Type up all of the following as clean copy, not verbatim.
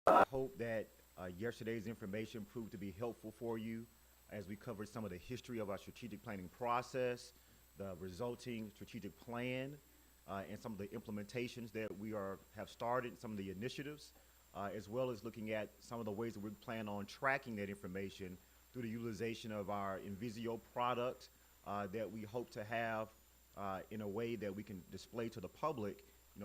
I hope that yesterday's information proved to be helpful for you as we covered some of the history of our strategic planning process, the resulting strategic plan, and some of the implementations that have started, some of the initiatives, as well as looking at some of the ways that we plan on tracking that information through the utilization of our Invisio product that we hope to have in a way that we can display to the public,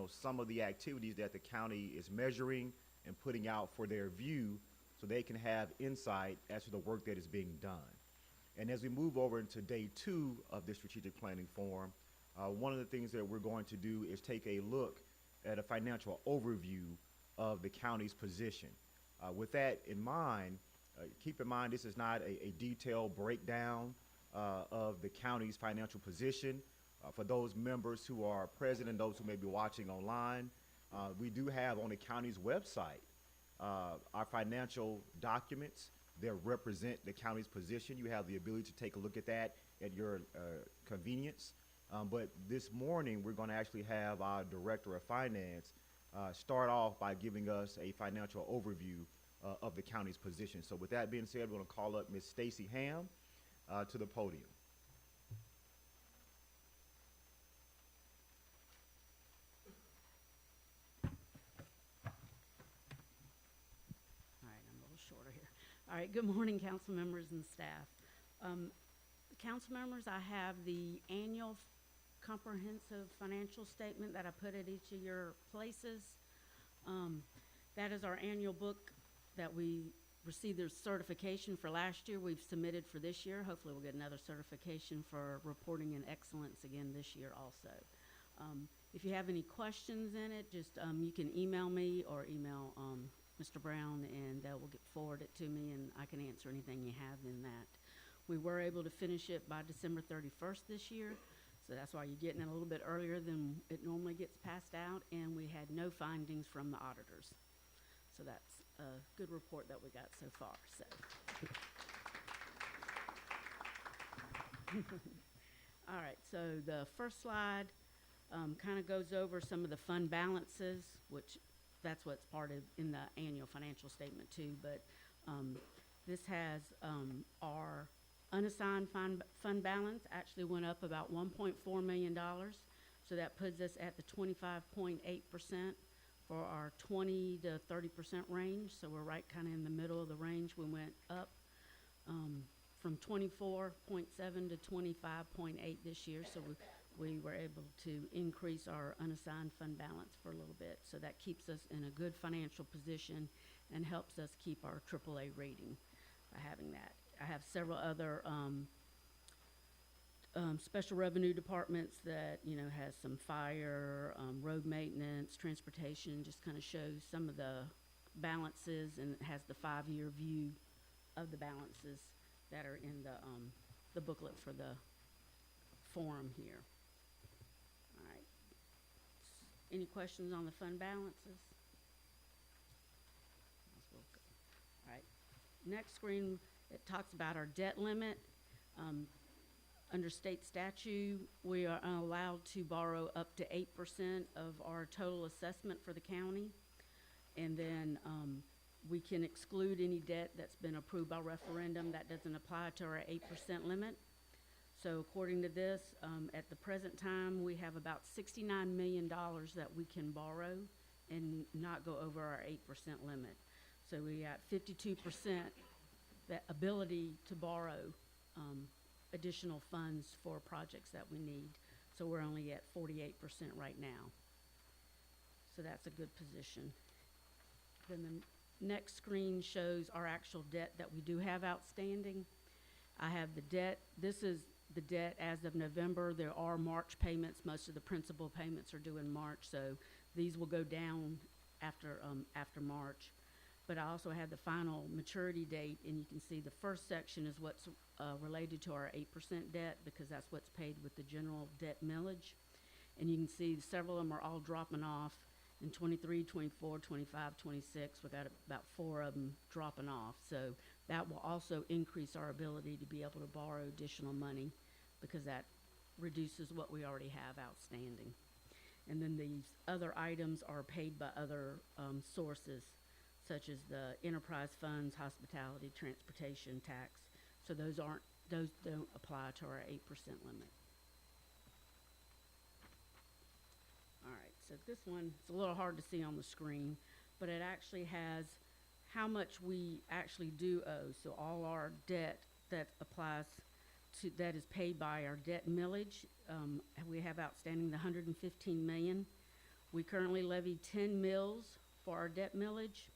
some of the activities that the county is measuring and putting out for their view so they can have insight as to the work that is being done. And as we move over into day 2 of this strategic planning forum, one of the things that we're going to do is take a look at a financial overview of the county's position. With that in mind, keep in mind this is not a detailed breakdown of the county's financial position. For those members who are present and those who may be watching online, we do have on the county's website our financial documents that represent the county's position. You have the ability to take a look at that at your convenience. But this morning, we're going to actually have our Director of Finance start off by giving us a financial overview of the county's position. So with that being said, we're going to call up Ms. Stacy Ham to the podium. All right, good morning, council members and staff. Council members, I have the annual comprehensive financial statement that I put at each of your places. That is our annual book that we received their certification for last year. We've submitted for this year. Hopefully we'll get another certification for reporting in excellence again this year also. If you have any questions in it, just you can email me or email Mr. Brown, and that will forward it to me, and I can answer anything you have in that. We were able to finish it by December 31st this year, so that's why you're getting it a little bit earlier than it normally gets passed out, and we had no findings from the auditors. So that's a good report that we got so far. So. All right, so the first slide kind of goes over some of the fund balances, which that's what's part of in the annual financial statement too, but this has our unassigned fund balance actually went up about $1.4 million. So that puts us at the 25.8% for our 20 to 30% range. So we're right kind of in the middle of the range. We went up from 24.7 to 25.8 this year. So we were able to increase our unassigned fund balance for a little bit. So that keeps us in a good financial position and helps us keep our AAA rating by having that. I have several other special revenue departments that, you know, has some fire, road maintenance, transportation, just kind of shows some of the balances, and it has the 5-year view of the balances that are in the booklet for the forum here. All right. Any questions on the fund balances? All right. Next screen, it talks about our debt limit. Under state statute, we are allowed to borrow up to 8% of our total assessment for the county. And then we can exclude any debt that's been approved by referendum. That doesn't apply to our 8% limit. So according to this, at the present time, we have about $69 million that we can borrow and not go over our 8% limit. So we got 52% that ability to borrow additional funds for projects that we need. So we're only at 48% right now. So that's a good position. Then the next screen shows our actual debt that we do have outstanding. I have the debt. This is the debt as of November. There are March payments. Most of the principal payments are due in March, so these will go down after March. But I also have the final maturity date, and you can see the first section is what's related to our 8% debt, because that's what's paid with the general debt millage. And you can see several of them are all dropping off in 23, 24, 25, 26. We got about 4 of them dropping off. So that will also increase our ability to be able to borrow additional money, because that reduces what we already have outstanding. And then these other items are paid by other sources, such as the enterprise funds, hospitality, transportation, tax. So those don't apply to our 8% limit. All right, so this one, it's a little hard to see on the screen, but it actually has how much we actually do owe. So all our debt that applies to, that is paid by our debt millage, we have outstanding the $115 million. We currently levy 10 mills for our debt millage.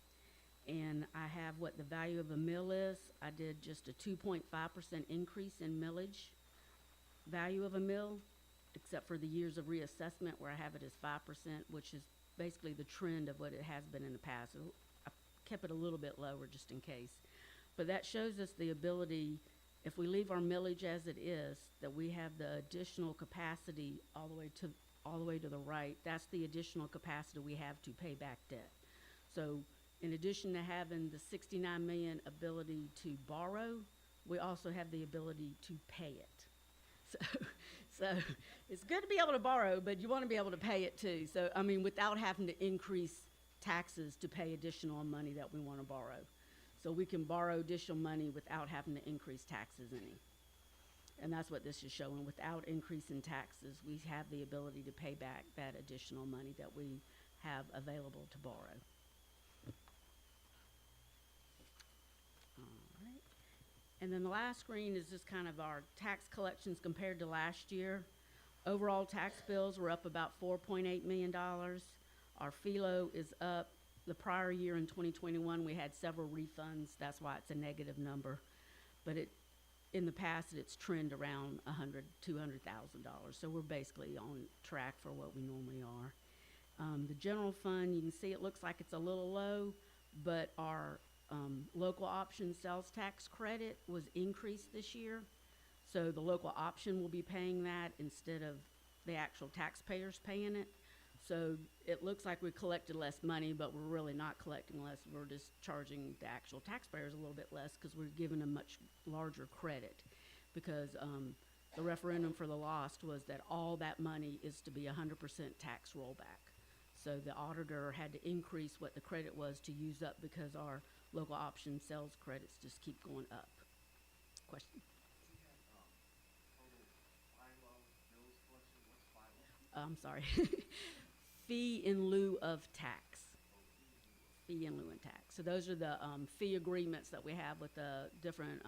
And I have what the value of a mill is. I did just a 2.5% increase in millage value of a mill, except for the years of reassessment where I have it as 5%, which is basically the trend of what it has been in the past. So I kept it a little bit lower just in case. But that shows us the ability, if we leave our millage as it is, that we have the additional capacity all the way to the right. That's the additional capacity we have to pay back debt. So in addition to having the $69 million ability to borrow, we also have the ability to pay it. So it's good to be able to borrow, but you want to be able to pay it too. So, I mean, without having to increase taxes to pay additional money that we want to borrow. So we can borrow additional money without having to increase taxes any. And that's what this is showing. Without increasing taxes, we have the ability to pay back that additional money that we have available to borrow. And then the last screen is just kind of our tax collections compared to last year. Overall tax bills were up about $4.8 million. Our FILO is up. The prior year in 2021, we had several refunds. That's why it's a negative number. But in the past, it's trend around $100,000 to $200,000. So we're basically on track for what we normally are. The general fund, you can see it looks like it's a little low, but our local option sales tax credit was increased this year. So the local option will be paying that instead of the actual taxpayers paying it. So it looks like we collected less money, but we're really not collecting less. We're just charging the actual taxpayers a little bit less because we're giving a much larger credit. Because the referendum for the lost was that all that money is to be 100% tax rollback. So the auditor had to increase what the credit was to use up because our local option sales credits just keep going up. Question? I'm sorry. Fee in lieu of tax. Fee in lieu of tax. So those are the fee agreements that we have with the different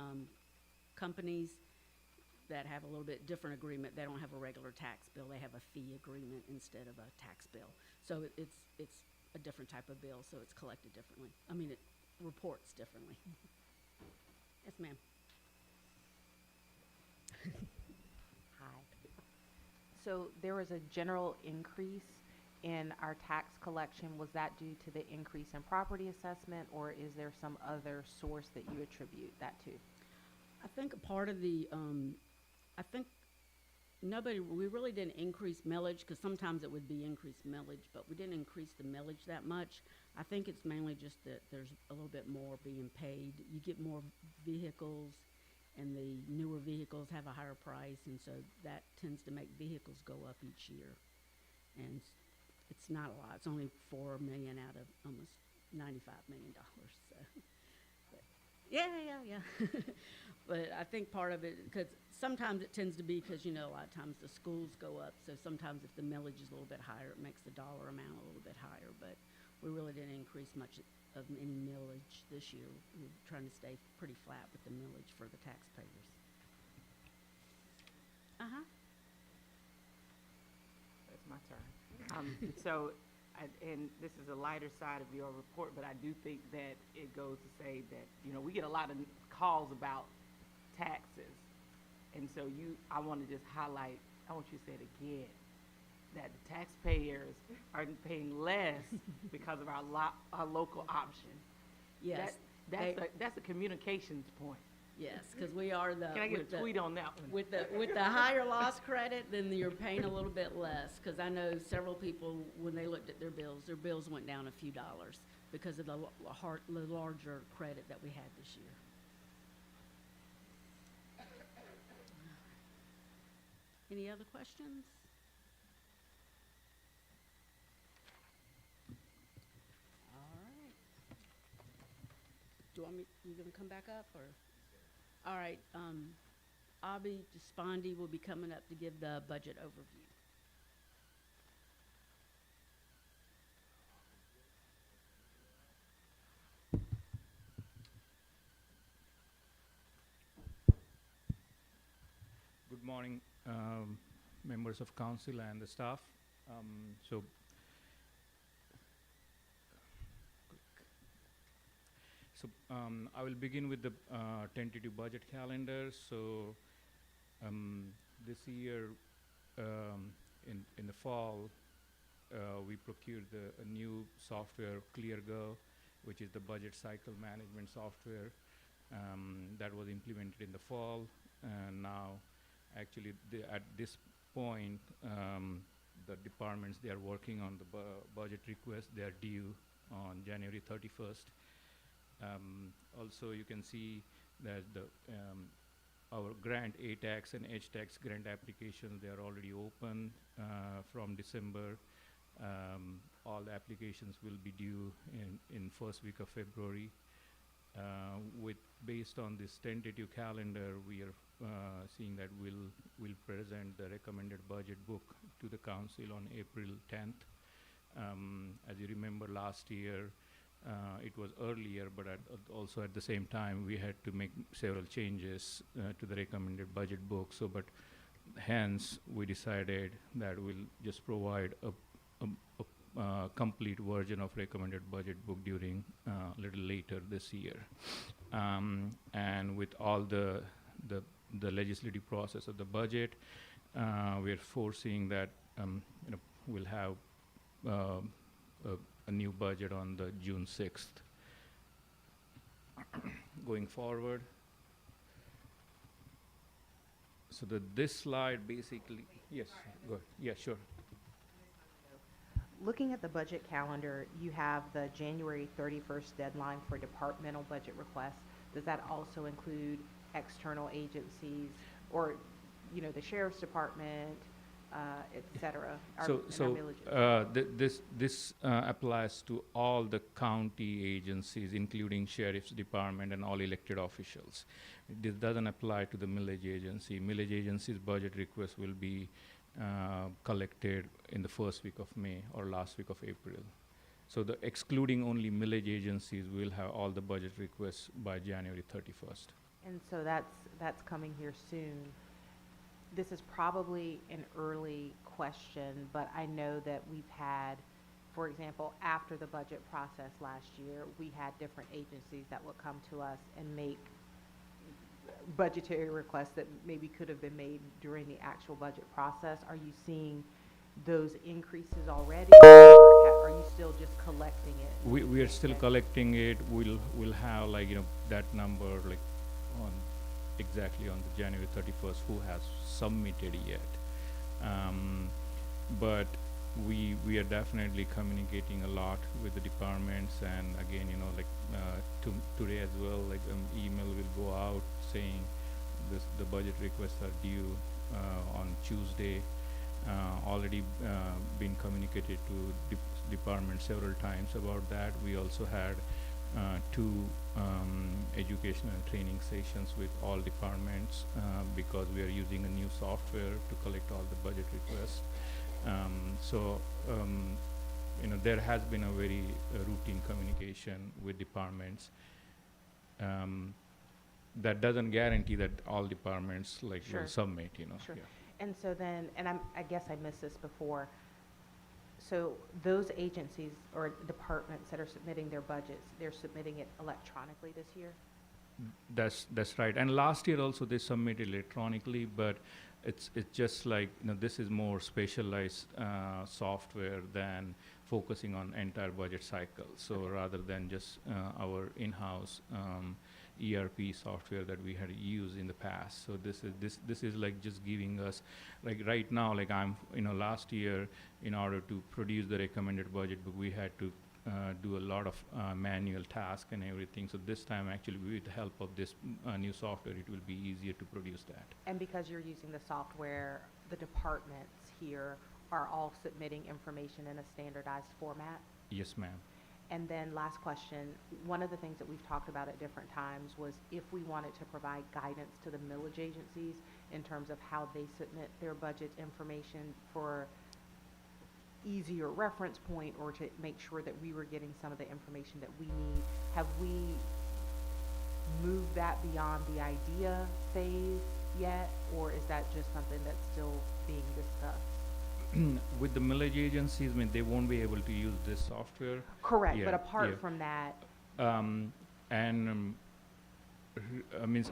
companies that have a little bit different agreement. They don't have a regular tax bill. They have a fee agreement instead of a tax bill. So it's a different type of bill, so it's collected differently. I mean, it reports differently. Yes, ma'am. Hi. So there was a general increase in our tax collection. Was that due to the increase in property assessment, or is there some other source that you attribute that to? I think a part of the, I think we really didn't increase millage, because sometimes it would be increased millage, but we didn't increase the millage that much. I think it's mainly just that there's a little bit more being paid. You get more vehicles, and the newer vehicles have a higher price, and so that tends to make vehicles go up each year. And it's not a lot. It's only $4 million out of almost $95 million. So, but yeah. But I think part of it, because sometimes it tends to be because, you know, a lot of times the schools go up. So sometimes if the millage is a little bit higher, it makes the dollar amount a little bit higher. But we really didn't increase much of any millage this year. We're trying to stay pretty flat with the millage for the taxpayers. Uh-huh. That's my turn. And this is a lighter side of your report, but I do think that it goes to say that, you know, we get a lot of calls about taxes. And so I want to just highlight, I want you to say it again, that the taxpayers are paying less because of our local option. Yes. That's a communications point. Yes, because we are the. Can I get a tweet on that one? With the higher loss credit, then you're paying a little bit less. Because I know several people, when they looked at their bills went down a few dollars because of the larger credit that we had this year. Any other questions? All right. Do you want me? You gonna come back up or? All right, Abby Despandi will be coming up to give the budget overview. Good morning, members of council and the staff. I will begin with the tentative budget calendar. So this year, in the fall, we procured a new software, ClearGo, which is the budget cycle management software that was implemented in the fall. And now, actually, at this point, the departments, they are working on the budget request. They are due on January 31st. Also, you can see that our grant A-tax and H-tax grant applications, they are already open from December. All the applications will be due in first week of February. Based on this tentative calendar, we are seeing that we'll present the recommended budget book to the council on April 10th. As you remember, last year, it was earlier, but also at the same time, we had to make several changes to the recommended budget book. But hence, we decided that we'll just provide a complete version of recommended budget book during a little later this year. And with all the legislative process of the budget, we're foreseeing that we'll have a new budget on the June 6th. Going forward, so this slide basically, yes, go ahead. Yeah, sure. Looking at the budget calendar, you have the January 31st deadline for departmental budget requests. Does that also include external agencies or, you know, the sheriff's department, et cetera? This applies to all the county agencies, including sheriff's department and all elected officials. This doesn't apply to the millage agency. Millage agency's budget request will be collected in the first week of May or last week of April. So the excluding only millage agencies will have all the budget requests by January 31st. And so that's coming here soon. This is probably an early question, but I know that we've had, for example, after the budget process last year, we had different agencies that would come to us and make budgetary requests that maybe could have been made during the actual budget process. Are you seeing those increases already, or are you still just collecting it? We are still Okay. collecting it. We'll have like, that number like on exactly on the January 31st who has submitted yet. But we are definitely communicating a lot with the departments, and again, today as well, like email will go out saying the budget requests are due on Tuesday. Already been communicated to department several times about that. We also had two education and training sessions with all departments because we are using a new software to collect all the budget requests. So there has been a very routine communication with departments. That doesn't guarantee that all departments Sure. will submit. Sure. Yeah. And so then, and I guess I missed this before, so those agencies or departments that are submitting their budgets, they're submitting it electronically this year? That's right. And last year also they submitted electronically, but it's just like this is more specialized software than focusing on entire budget cycle. So Okay. rather than just our in-house ERP software that we had used in the past. So this is like just giving us, like right now, like last year in order to produce the recommended budget book, we had to do a lot of manual tasks and everything. So this time actually with the help of this new software, it will be easier to produce that. And because you're using the software, the departments here are all submitting information in a standardized format? Yes, ma'am. And then last question, one of the things that we've talked about at different times was if we wanted to provide guidance to the millage agencies in terms of how they submit their budget information for easier reference point, or to make sure that we were getting some of the information that we need. Have we moved that beyond the idea phase yet, or is that just something that's still being discussed? With the millage agencies, they won't be able to use this software. Correct, Yeah, but apart yeah. from that, Means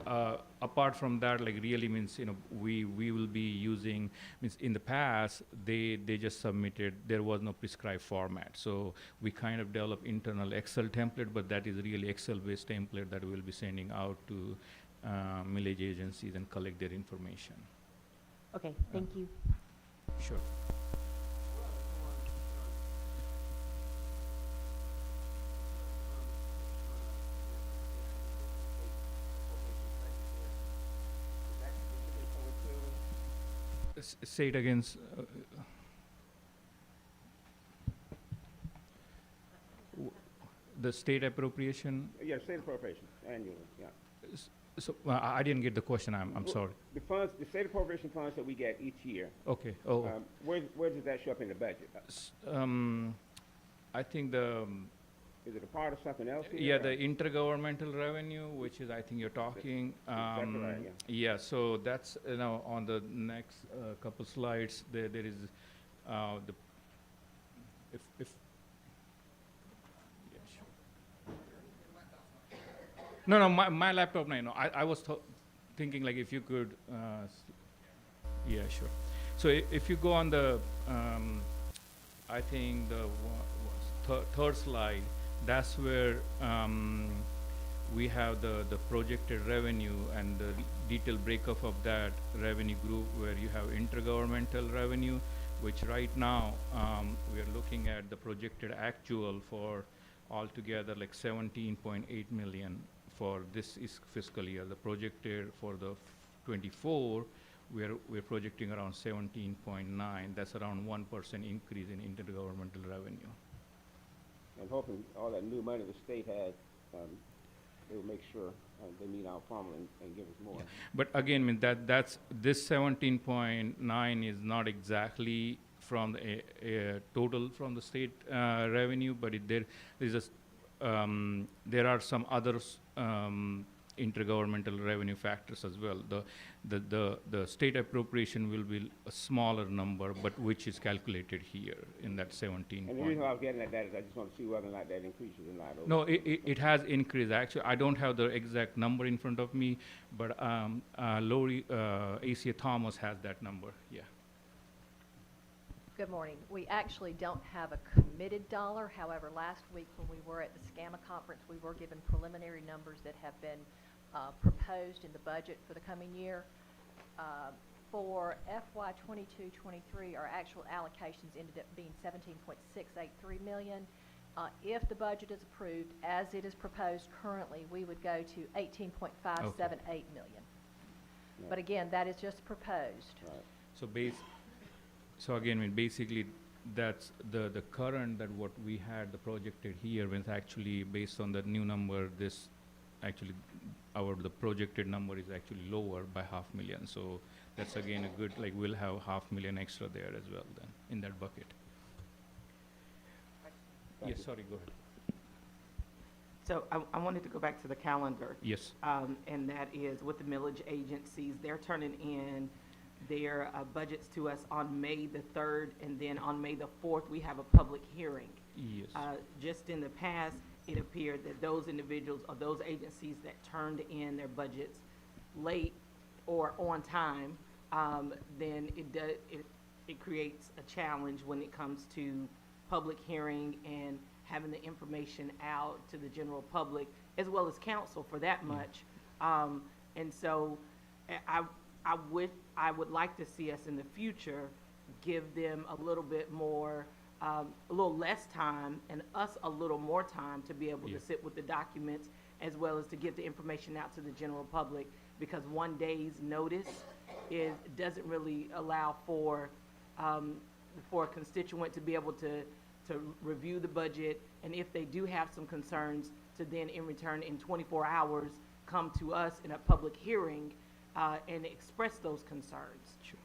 apart from that, like really means we will be using, means in the past they just submitted, there was no prescribed format, so we kind of develop internal Excel template, but that is really Excel based template that we'll be sending out to millage agencies and collect their information. okay, thank you. Sure. Say it again. The state appropriation. Yeah, state appropriation annually, yeah. So I didn't get the question. I'm Well, sorry. The funds, the state appropriation funds that we get each year, Okay. Oh. where does that show up in the budget? I think the Is it a part of something else here? yeah, the intergovernmental revenue, which is I think you're talking. exactly right, yeah. Yeah. So that's on the next couple slides. There is the if yeah, sure. No, my laptop. No, I was thinking like if you could. Yeah, sure. So if you go on the, I think the third slide, that's where we have the projected revenue and the detailed breakup of that revenue group, where you have intergovernmental revenue, which right now we are looking at the projected actual for altogether like 17.8 million for this fiscal year. The projected for the 24, we're projecting around 17.9. That's around 1% increase in intergovernmental revenue. And hoping all that new money the state has, they will make sure they meet our formula and give us more. But again, that's this 17.9 is not exactly from the total from the state revenue, but there are some other intergovernmental revenue factors as well. The state appropriation will be a smaller number, but which is calculated here in that 17 And the point. reason why I was getting at that is I just want to see whether or not that increases or not. No, it has increased. Actually, I don't have the exact number in front of me, but Lori, ACA Thomas has that number, yeah. Good morning. We actually don't have a committed dollar. However, last week when we were at the SCAMA conference, we were given preliminary numbers that have been proposed in the budget for the coming year. For FY 22-23, our actual allocations ended up being $17.683 million. If the budget is approved as it is proposed currently, we would go to $18.578 million. Right. But again, that is just proposed. Right. So again, I mean, basically, that's the current that what we had the projected here was actually based on the new number. This actually the projected number is actually lower by $500,000. So that's again a good, like we'll have $500,000 extra there as well then in that bucket. Thank Yes, you. sorry, go ahead. So I wanted to go back to the calendar. Yes. And that is with the millage agencies, they're turning in their budgets to us on May the 3rd, and then on May the 4th, we have a public hearing. Yes. Just in the past, it appeared that those individuals or those agencies that turned in their budgets late or on time, then it creates a challenge when it comes to public hearing and having the information out to the general public, as well as council for that much. And so I would like to see us in the future give them a little bit more, a little less time and us a little more time to be able Yeah. to sit with the documents as well as to get the information out to the general public, because one day's notice doesn't really allow for a constituent to be able to review the budget, and if they do have some concerns, to then in return in 24 hours come to us in a public hearing and express those concerns. Sure.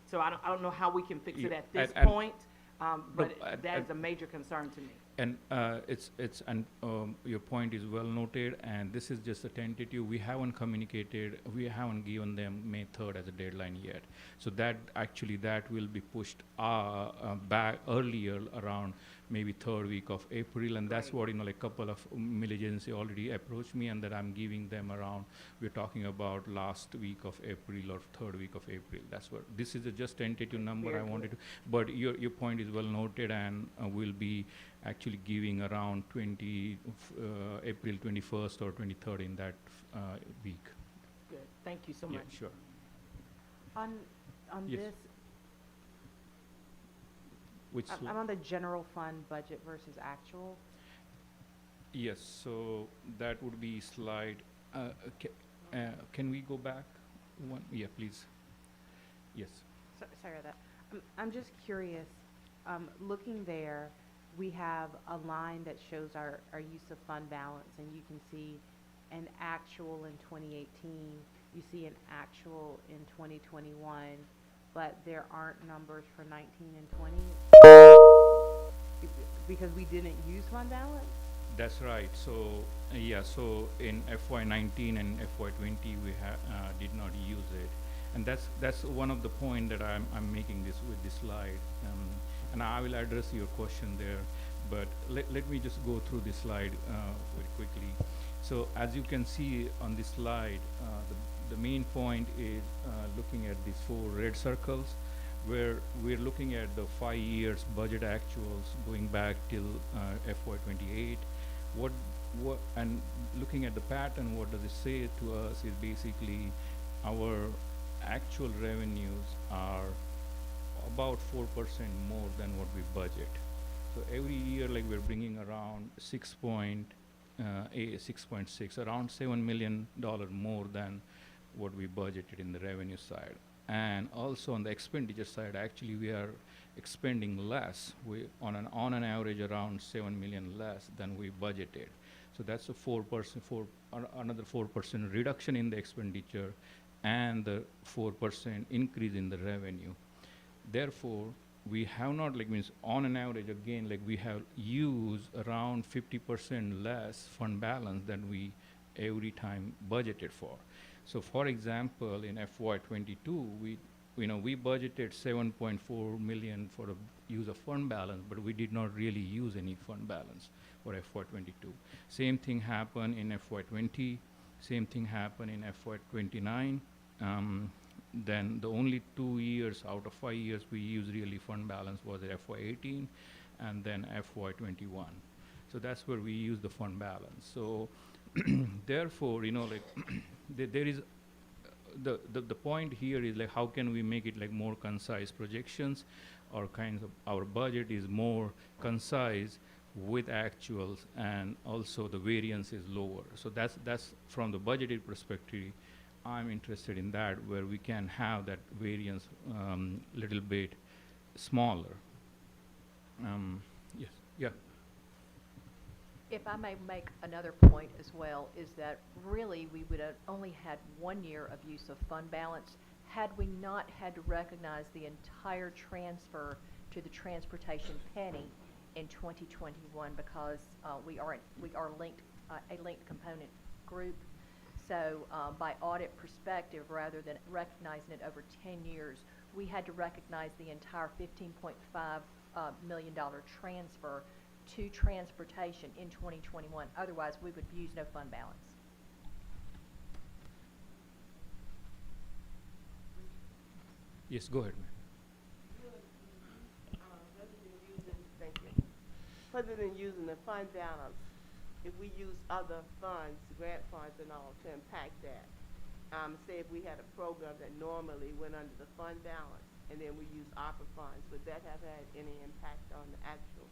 So I don't know how we can fix it Yeah, at this and- point, but but that is a major concern to me. And your point is well noted, and this is just a tentative. We haven't communicated, we haven't given them May 3rd as a deadline yet. So that will be pushed back earlier, around maybe 3rd week of April, and that's Great. what, like, couple of millage agency already approached me, and that I'm giving them around, we're talking about last week of April or 3rd week of April. That's what, this is a just tentative number Very I wanted good. to, but your point is well noted, and we'll be actually giving around April 21st or 23rd in that week. Good, thank you so Yeah, much. sure. On Yes. this, Which I'm on the general fund budget versus actual. yes, so that would be slide, can we go back one? Yeah, please. Yes. Sorry about that. I'm just curious, looking there, we have a line that shows our use of fund balance, and you can see an actual in 2018, you see an actual in 2021, but there aren't numbers for 19 and 20? Because we didn't use fund balance? That's right. So, yeah, so in FY19 and FY20, we did not use it. And that's one of the point that I'm making this with this slide. And I will address your question there, but let me just go through this slide very quickly. So as you can see on this slide, the main point is looking at these 4 red circles, where we're looking at the 5 years budget actuals going back till FY28. And looking at the pattern, what does it say to us is basically our actual revenues are about 4% more than what we budget. So every year, like, we're bringing around 6.6, around $7 million more than what we budgeted in the revenue side. And also on the expenditure side, actually we are expending less. We on an average around $7 million less than we budgeted. So that's a 4%, another 4% reduction in the expenditure, and the 4% increase in the revenue. Therefore, we have not, like, means on an average, again, like, we have used around 50% less fund balance than we every time budgeted for. So for example, in FY22, we budgeted 7.4 million for the use of fund balance, but we did not really use any fund balance for FY22. Same thing happened in FY20, same thing happened in FY29. Then the only 2 years out of 5 years we used really fund balance was FY18 and then FY21. So that's where we use the fund balance. So therefore, there is the point here is like how can we make it like more concise projections, or kinds of our budget is more concise with actuals, and also the variance is lower. So that's from the budgeted perspective. I'm interested in that, where we can have that variance little bit smaller. Yes, yeah. If I may make another point as well, is that really we would have only had 1 year of use of fund balance had we not had to recognize the entire transfer to the transportation penny in 2021, because we are linked, a linked component group. So by audit perspective, rather than recognizing it over 10 years, we had to recognize the entire $15.5 million transfer to transportation in 2021. Otherwise, we would use no fund balance. Yes, go ahead, ma'am. Rather than using the fund balance, if we use other funds, grant funds and all, to impact that, say if we had a program that normally went under the fund balance and then we use ARPA funds, would that have had any impact on the actual?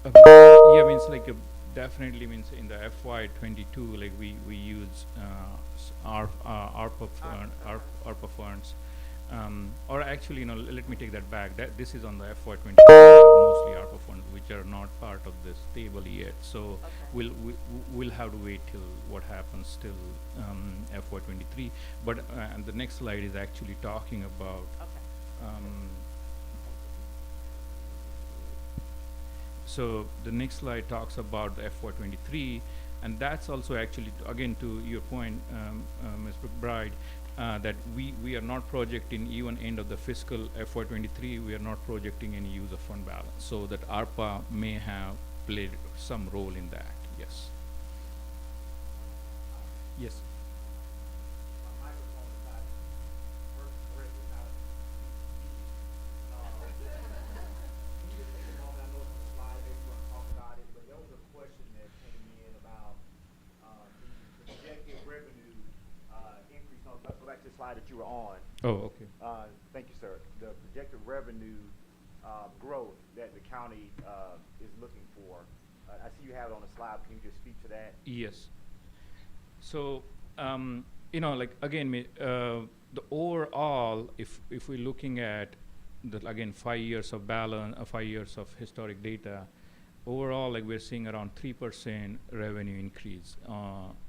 Yeah, means like definitely means in the FY22, like we use ARPA funds, or actually, let me take that back. That this is on the FY22, mostly ARPA funds, which are not part of this table yet. So Okay. we'll have to wait till what happens till FY23. But and the next slide is actually talking about. Okay. So the next slide talks about the FY23, and that's also actually, again, to your point, Ms. McBride, that we are not projecting even end of the fiscal FY23, we are not projecting any use of fund balance. So that ARPA may have played some role in that, yes. Yes. Slide that you were on. Oh, okay. Thank you, sir. The projected revenue growth that the county is looking for. I see you have it on the slide. Can you just speak to that? Yes. So, like again, the overall, if we're looking at the again 5 years of balance, 5 years of historic data, overall, like we're seeing around 3% revenue increase,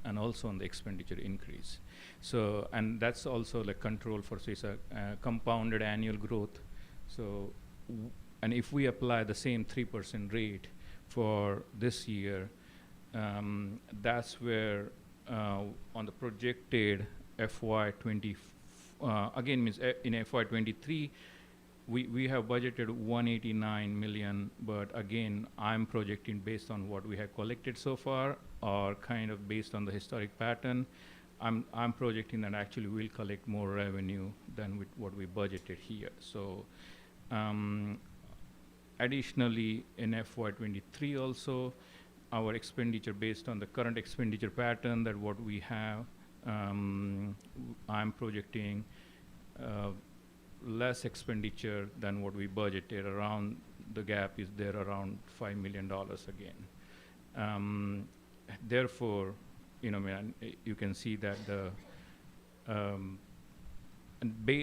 and also on the expenditure increase. So, and that's also like control for say compounded annual growth. So, and if we apply the same 3% rate for this year, that's where on the projected FY20, again means in FY23, we have budgeted 189 million, but again, I'm projecting based on what we have collected so far, or kind of based on the historic pattern. I'm projecting that actually we'll collect more revenue than with what we budgeted here. So, additionally, in FY23 also, our expenditure based on the current expenditure pattern that what we have, I'm projecting less expenditure than what we budgeted. Around the gap is there around $5 million again. Therefore, man, you can see that the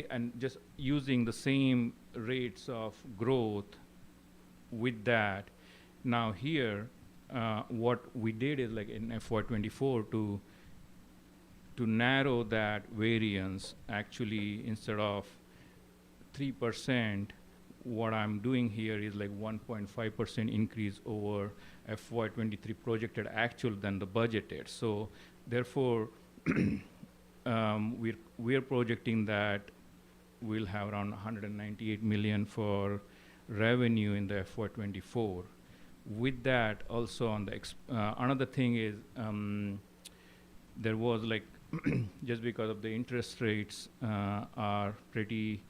and just using the same rates of growth with that. Now here, what we did is like in FY24 to narrow that variance. Actually, instead of 3%, what I'm doing here is like 1.5% increase over FY23 projected actual than the budgeted. So therefore, we're projecting that we'll have around 198 million for revenue in the FY24. With that, also on the another thing is there was like just because of the interest rates are pretty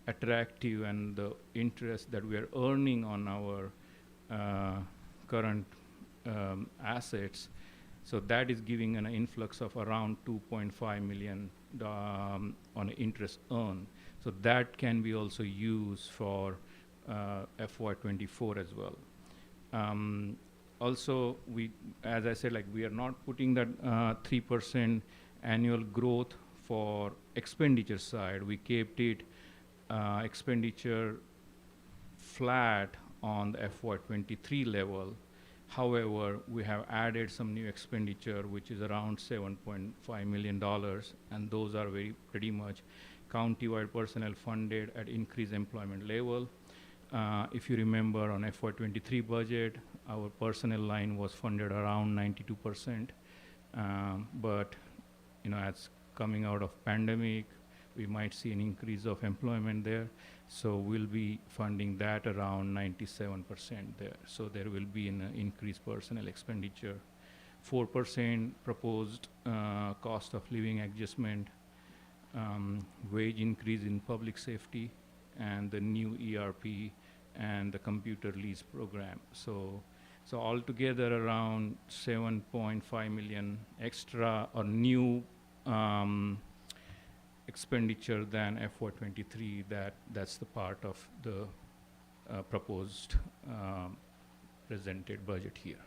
attractive, and the interest that we are earning on our current assets, so that is giving an influx of around 2.5 million on interest earned. So that can be also used for FY24 as well. Also, as I said, like we are not putting that 3% annual growth for expenditure side. We kept it expenditure flat on the FY23 level. However, we have added some new expenditure, which is around $7.5 million, and those are pretty much county-wide personnel funded at increased employment level. If you remember on FY23 budget, our personnel line was funded around 92%, but as coming out of pandemic, we might see an increase of employment there. So we'll be funding that around 97% there. So there will be an increased personnel expenditure. 4% proposed cost of living adjustment, wage increase in public safety, and the new ERP and the computer lease program. So altogether around 7.5 million extra or new expenditure than FY23. That's the part of the proposed presented budget here.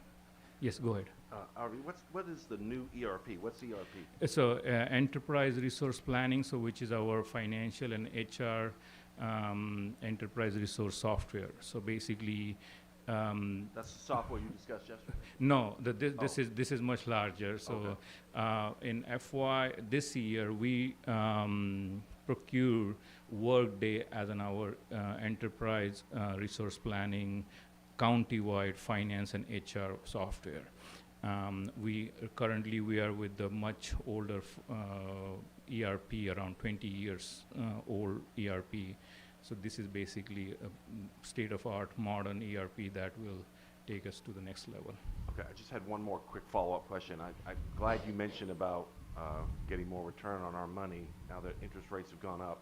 Yes, go ahead. Arvi, what is the new ERP? What's ERP? So enterprise resource planning, so which is our financial and HR enterprise resource software. So basically, That's the software you discussed yesterday. no, this is much larger. So in FY this year, we procure Workday as our enterprise resource planning, county-wide finance and HR software. We are with the much older ERP, around 20 years old ERP. So this is basically a state-of-art modern ERP that will take us to the next level. Okay, I just had one more quick follow-up question. I'm glad you mentioned about getting more return on our money now that interest rates have gone up.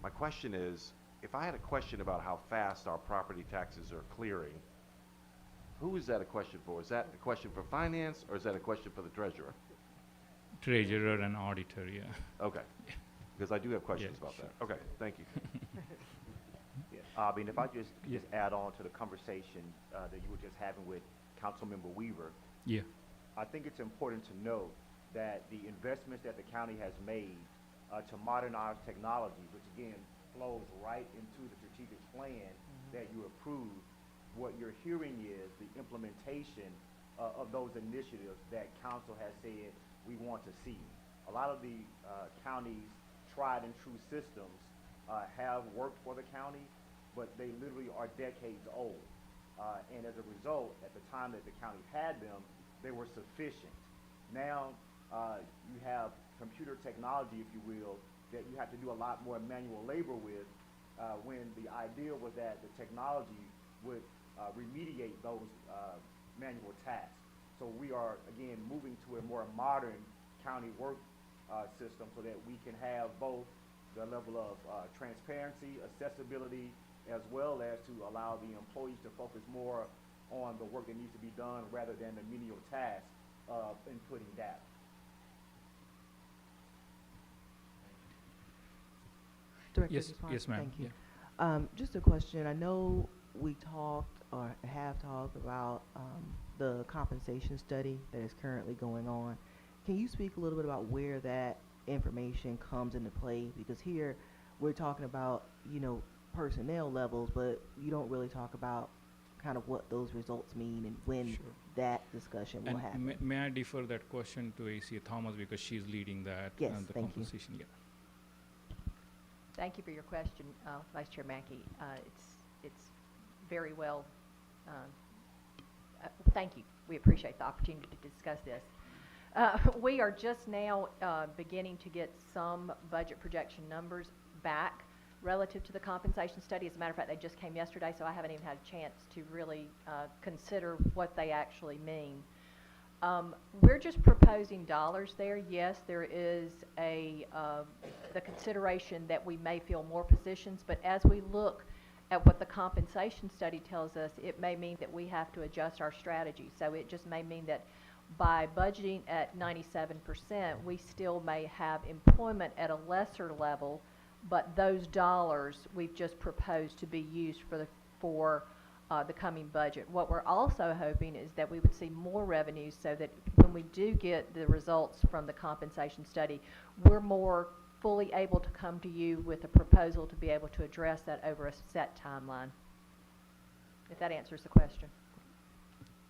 My question is, if I had a question about how fast our property taxes are clearing, who is that a question for? Is that a question for finance, or is that a question for the treasurer? Treasurer and auditor, yeah. Okay, because I do have questions Yeah, about sure. that. Okay, thank you. I mean, if I just add on to the conversation that you were just having with Councilmember Weaver, Yeah. I think it's important to note that the investments that the county has made to modernize technology, which again flows right into the strategic plan that you approved, what you're hearing is the implementation of those initiatives that council has said we want to see. A lot of the county's tried and true systems have worked for the county, but they literally are decades old. And as a result, at the time that the county had them, they were sufficient. Now you have computer technology, if you will, that you have to do a lot more manual labor with, when the idea was that the technology would remediate those manual tasks. So we are, again, moving to a more modern county work system so that we can have both the level of transparency, accessibility, as well as to allow the employees to focus more on the work that needs to be done rather than the menial task of inputting data. Director Yes, Dupont, yes, ma'am. Thank you. Yeah. Just a question. I know we talked or have talked about the compensation study that is currently going on. Can you speak a little bit about where that information comes into play? Because here we're talking about, personnel levels, but you don't really talk about kind of what those results mean and when Sure. that discussion will And happen. may I defer that question to ACA Thomas because she's leading that, Yes, the thank you. compensation. Yeah. Thank you for your question, Vice Chair Mackey. It's it's very well, thank you. We appreciate the opportunity to discuss this. We are just now beginning to get some budget projection numbers back relative to the compensation study. As a matter of fact, they just came yesterday, so I haven't even had a chance to really consider what they actually mean. We're just proposing dollars there. Yes, there is the consideration that we may fill more positions, but as we look at what the compensation study tells us, it may mean that we have to adjust our strategy. So it just may mean that by budgeting at 97%, we still may have employment at a lesser level, but those dollars we've just proposed to be used for the coming budget. What we're also hoping is that we would see more revenues so that when we do get the results from the compensation study, we're more fully able to come to you with a proposal to be able to address that over a set timeline. If that answers the question.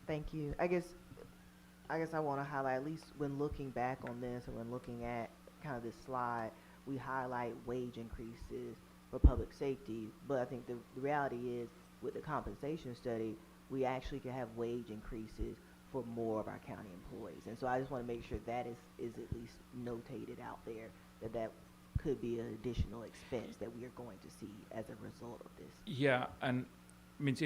Thank you. I guess I want to highlight, at least when looking back on this and when looking at kind of this slide, we highlight wage increases for public safety, but I think the reality is with the compensation study, we actually can have wage increases for more of our county employees. And so I just want to make sure that is at least notated out there, that could be an additional expense that we are going to see as a result of this. Yeah, and means,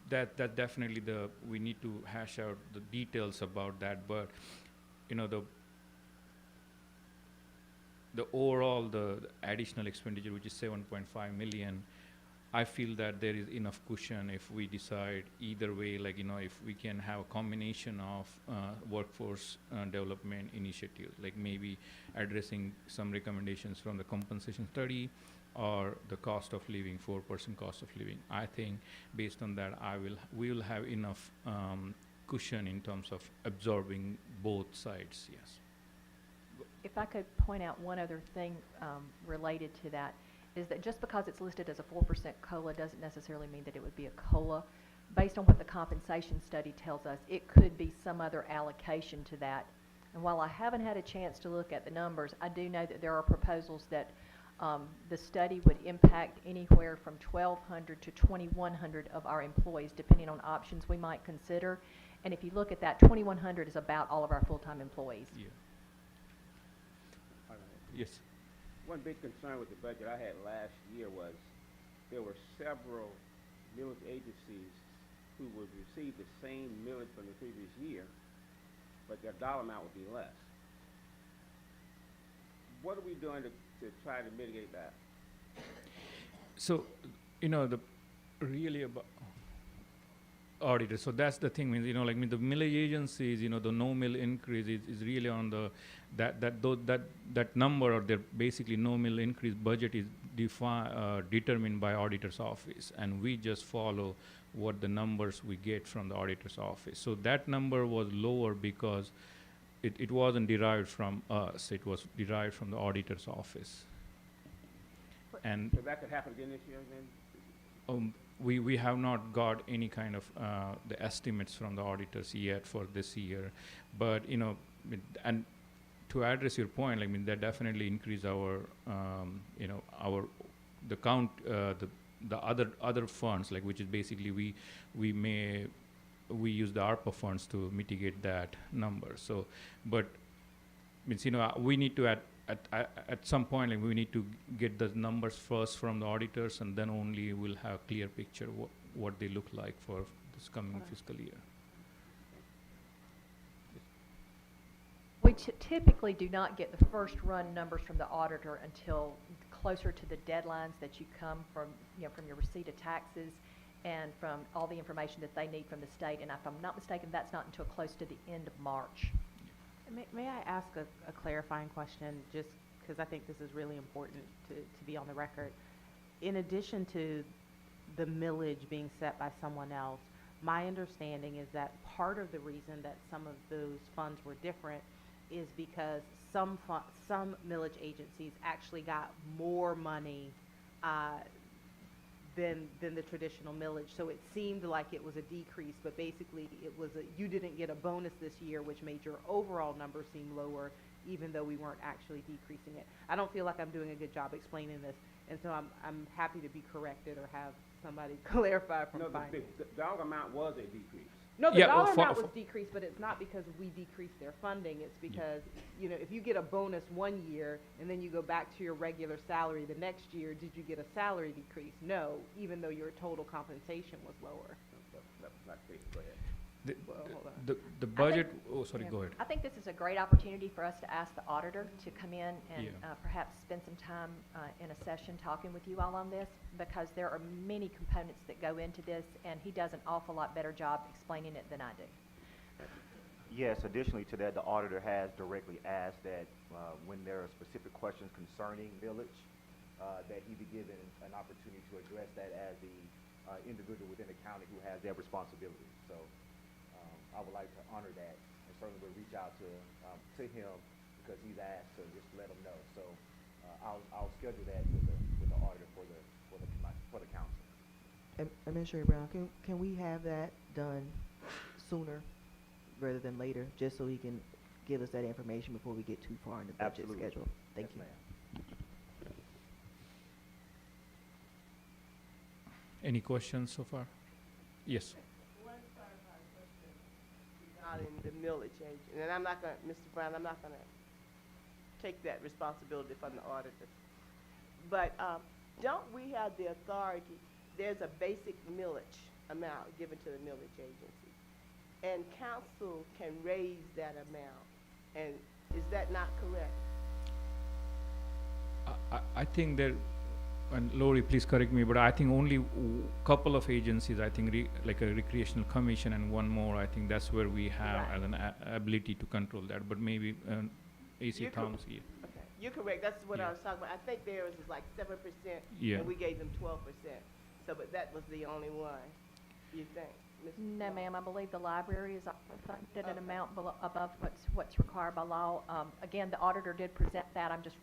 that definitely we need to hash out the details about that, but the overall the additional expenditure, which is 7.5 million, I feel that there is enough cushion if we decide either way, if we can have a combination of workforce development initiatives, like maybe addressing some recommendations from the compensation study or the cost of living, 4% cost of living. I think based on that, we will have enough cushion in terms of absorbing both sides, yes. If I could point out one other thing related to that, is that just because it's listed as a 4% COLA doesn't necessarily mean that it would be a COLA. Based on what the compensation study tells us, it could be some other allocation to that. And while I haven't had a chance to look at the numbers, I do know that there are proposals that the study would impact anywhere from 1,200 to 2,100 of our employees, depending on options we might consider. And if you look at that, 2,100 is about all of our full-time employees. Yeah. All right. Yes. One big concern with the budget I had last year was there were several millage agencies who would receive the same millage from the previous year, but their dollar amount would be less. What are we doing to try to mitigate that? So, the really about auditor. So that's the thing. The millage agencies, the no mill increase is really on the that number, or their basically no mill increase budget is determined by auditor's office, and we just follow what the numbers we get from the auditor's office. So that number was lower because it wasn't derived from us. It was derived from the auditor's office. And So that could happen again this year then? we have not got any kind of the estimates from the auditors yet for this year, but and to address your point, that definitely increase our the count the other funds, which is basically we use the ARPA funds to mitigate that number. So, but we need to at some point, we need to get the numbers first from the auditors, and then only we'll have a clear picture what they look like for this coming fiscal year. We typically do not get the first run numbers from the auditor until closer to the deadlines that you come from, from your receipt of taxes and from all the information that they need from the state. And if I'm not mistaken, that's not until close to the end of March. May I ask a clarifying question, just because I think this is really important to be on the record? In addition to the millage being set by someone else, my understanding is that part of the reason that some of those funds were different is because some millage agencies actually got more money than the traditional millage. So it seemed like it was a decrease, but basically you didn't get a bonus this year, which made your overall number seem lower, even though we weren't actually decreasing it. I don't feel like I'm doing a good job explaining this, and so I'm happy to be corrected or have somebody clarify from No, finance. the dollar amount was a decrease. No, the Yeah, dollar for- amount was for- decreased, but it's not because we decreased their funding, it's because, you know, if you get a bonus one year and then you go back to your regular salary the next year, did you get a salary decrease? No, even though your total compensation was lower. That was not clear. Go ahead. The, Well, hold on. the budget, oh, sorry, Yeah. go ahead. I think this is a great opportunity for us to ask the auditor to come in and Yeah. perhaps spend some time in a session talking with you all on this, because there are many components that go into this, and he does an awful lot better job explaining it than I do. Yes, additionally to that, the auditor has directly asked that when there are specific questions concerning millage, that he be given an opportunity to address that as the individual within the county who has that responsibility. So I would like to honor that, and certainly will reach out to him because he's asked to just let him know. So I'll schedule that with the auditor for the council. Administrator Brown, can we have that done sooner rather than later, just so he can give us that information before we get too far in the budget Absolutely. schedule? Thank Yes, you. ma'am. Any questions so far? Yes. One clarifying question regarding the millage agent, and I'm not gonna, Mr. Brown, I'm not gonna take that responsibility from the auditors. But, don't we have the authority, there's a basic millage amount given to the millage agency, and council can raise that amount, and is that not correct? I think there, and Lori, please correct me, but I think only couple of agencies, I think like a recreational commission and one more, I think that's where we have Right. as an ability to control that, but maybe AC You're Thomas, yeah. Okay, you're correct, that's what Yeah. I was talking about, I think theirs was like 7%, Yeah. and we gave them 12%, so, but that was the only one, you think? Ms. No, Brown? ma'am, I believe the library is also funded an Okay. amount above what's required by law. Again, the auditor did present that, I'm just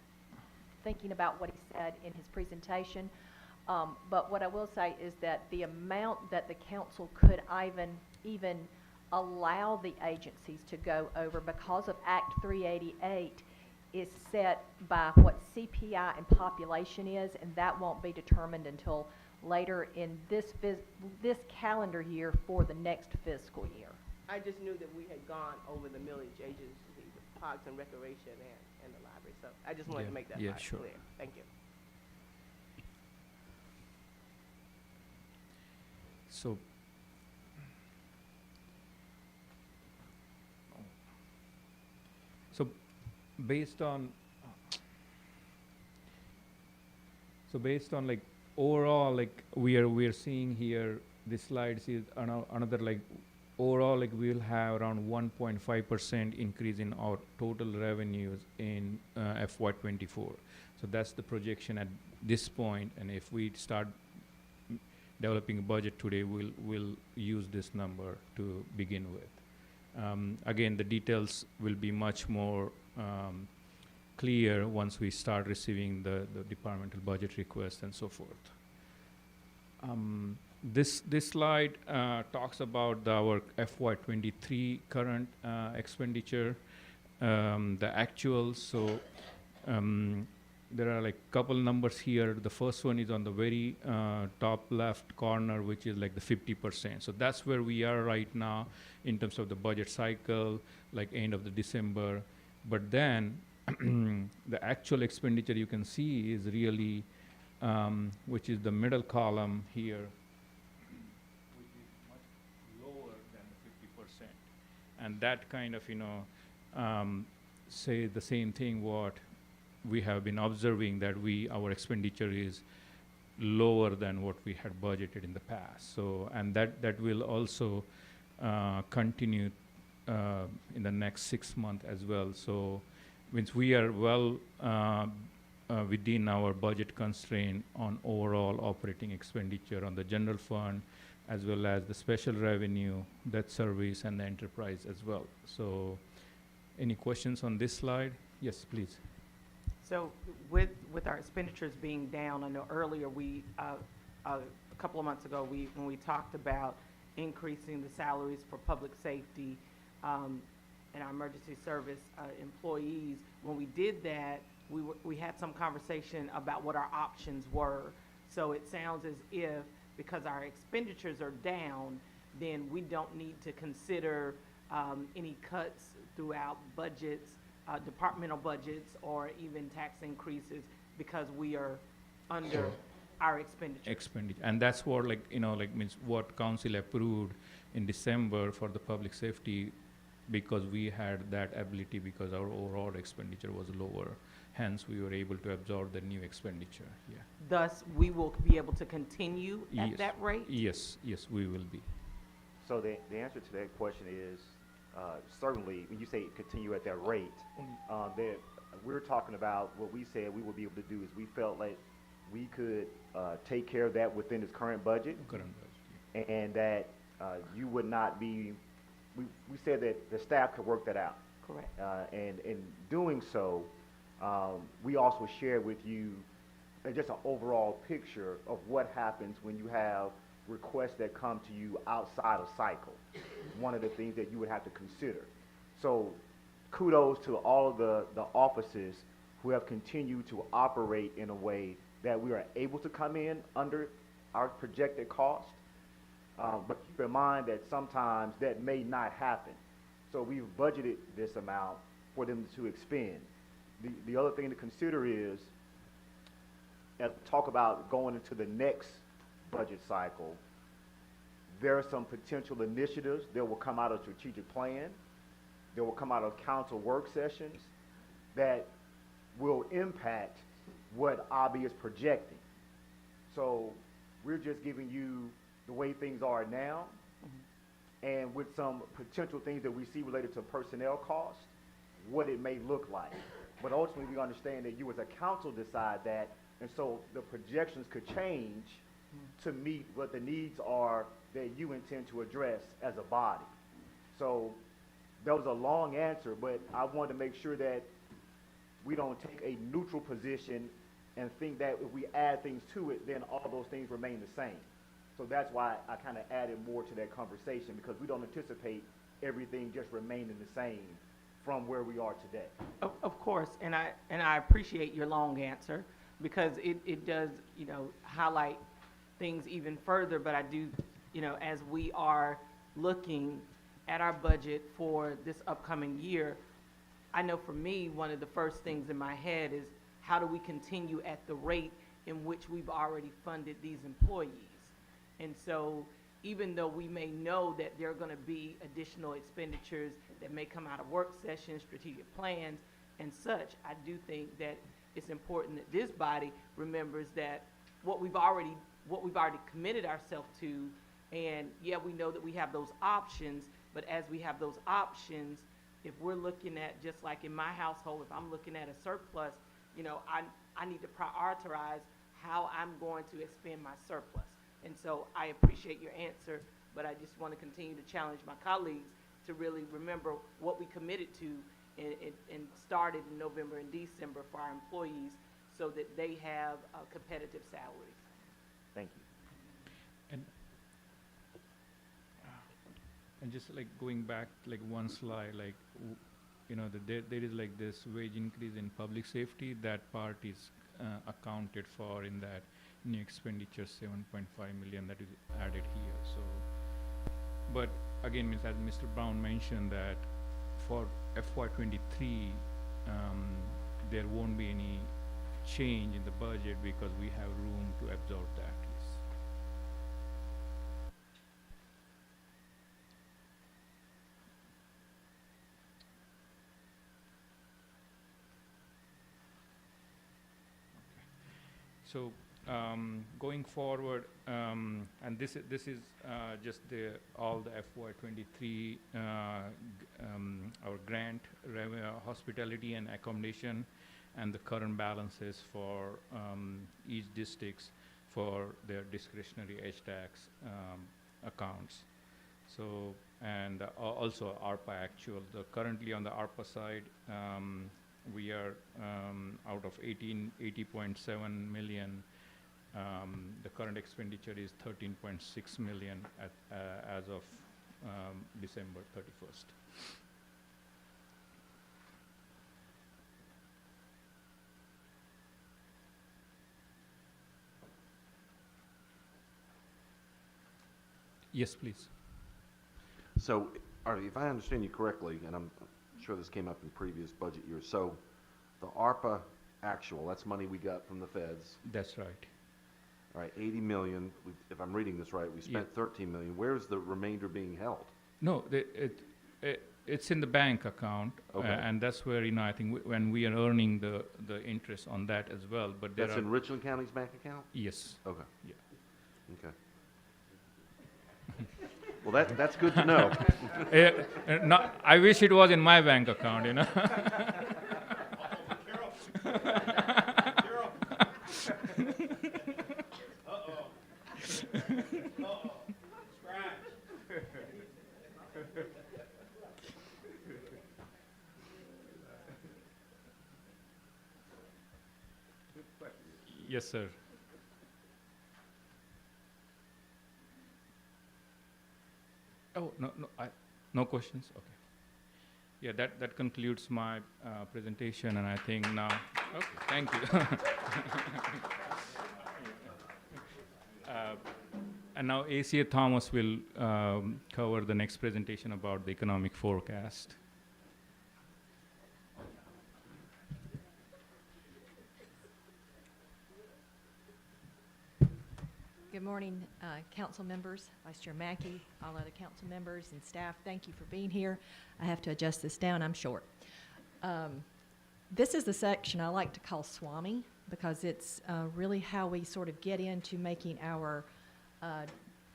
thinking about what he said in his presentation. But what I will say is that the amount that the council could even allow the agencies to go over because of Act 388 is set by what CPI and population is, and that won't be determined until later in this calendar year for the next fiscal year. I just knew that we had gone over the millage agency, with Parks and Recreation and the library, so I just wanted Yeah, to make that yeah, part sure. clear. Thank you. So, so based on like overall, like we are seeing here, this slide is another like overall, like we'll have around 1.5% increase in our total revenues in FY24. So that's the projection at this point, and if we start developing a budget today, we'll use this number to begin with. Again, the details will be much more clear once we start receiving the departmental budget requests and so forth. This slide talks about our FY23 current expenditure, the actuals. So there are like couple numbers here. The first one is on the very top left corner, which is like the 50%. So that's where we are right now in terms of the budget cycle, like end of the December. But then the actual expenditure you can see is really, which is the middle column here, which is much lower than the 50%. And that kind of, say the same thing what we have been observing, that our expenditure is lower than what we had budgeted in the past. So, and that will also continue in the next 6 months as well. So, means we are well within our budget constraint on overall operating expenditure on the general fund, as well as the special revenue, debt service, and the enterprise as well. So, any questions on this slide? Yes, please. So with our expenditures being down, I know earlier a couple of months ago, when we talked about increasing the salaries for public safety and our emergency service employees, when we did that, we had some conversation about what our options were. So it sounds as if because our expenditures are down, then we don't need to consider any cuts throughout budgets, departmental budgets, or even tax increases because we are under our expenditures. And that's what, like, like, means what council approved in December for the public safety, because we had that ability because our overall expenditure was lower. Hence, we were able to absorb the new expenditure, yeah. Thus, we will be able to continue at Yes. that rate? Yes, we will be. So the answer to that question is, certainly, when you say continue at that rate, that we're talking about what we said we would be able to do is we felt like we could take care of that within its current budget, Current budget, and that you would not be, we said that the staff could work that out. Correct. And in doing so, we also shared with you just an overall picture of what happens when you have requests that come to you outside of cycle. One of the things that you would have to consider. So kudos to all of the offices who have continued to operate in a way that we are able to come in under our projected cost. But keep in mind that sometimes that may not happen. So we've budgeted this amount for them to expend. The other thing to consider is, as we talk about going into the next budget cycle, there are some potential initiatives that will come out of strategic plan, that will come out of council work sessions, that will impact what ABI is projecting. So we're just giving you the way things are now, and with some potential things that we see related to personnel costs, what it may look like. But ultimately, we understand that you as a council decide that, and so the projections could change to meet what the needs are that you intend to address as a body. So that was a long answer, but I wanted to make sure that we don't take a neutral position and think that if we add things to it, then all those things remain the same. So that's why I kind of added more to that conversation, because we don't anticipate everything just remaining the same from where we are today. Of course, and I appreciate your long answer, because it does, highlight things even further, but I do, as we are looking at our budget for this upcoming year, I know for me, one of the first things in my head is, how do we continue at the rate in which we've already funded these employees? And so, even though we may know that there are going to be additional expenditures that may come out of work sessions, strategic plans, and such, I do think that it's important that this body remembers that what we've already committed ourselves to, and yeah, we know that we have those options, but as we have those options, if we're looking at, just like in my household, if I'm looking at a surplus, I need to prioritize how I'm going to expend my surplus. And so I appreciate your answer, but I just want to continue to challenge my colleagues to really remember what we committed to and started in November and December for our employees, so that they have competitive salaries. Thank you. And just like going back like one slide, like there is like this wage increase in public safety. That part is accounted for in that new expenditure, 7.5 million that is added here. So, but again, as Mr. Brown mentioned, that for FY23, there won't be any change in the budget because we have room to absorb that. So going forward, and this is just all the FY23 our grant, hospitality and accommodation, and the current balances for each districts for their discretionary tax accounts. So, and also ARPA actual. Currently on the ARPA side, we are out of 80.7 million. The current expenditure is 13.6 million as of December 31st. Yes, please. So, Artie, if I understand you correctly, and I'm sure this came up in previous budget years, so the ARPA actual, that's money we got from the feds, That's right. all right, 80 million, if I'm reading this right, we spent 13 million. Where's the remainder being held? No, it's in the bank account, Okay. and that's where, I think when we are earning the interest on that as well, but there That's are... in Richland County's bank account? Yes. Okay. Yeah. Okay. Well, that's good to know. No, I wish it was in my bank account, Yes, sir. Oh, no questions? Okay. Yeah, that concludes my presentation, and I think now, okay, thank you. And now ACA Thomas will cover the next presentation about the economic forecast. Good morning, council members, Vice Chair Mackey, all other council members and staff. Thank you for being here. I have to adjust this down, I'm short. This is the section I like to call SWAMI because it's really how we sort of get into making our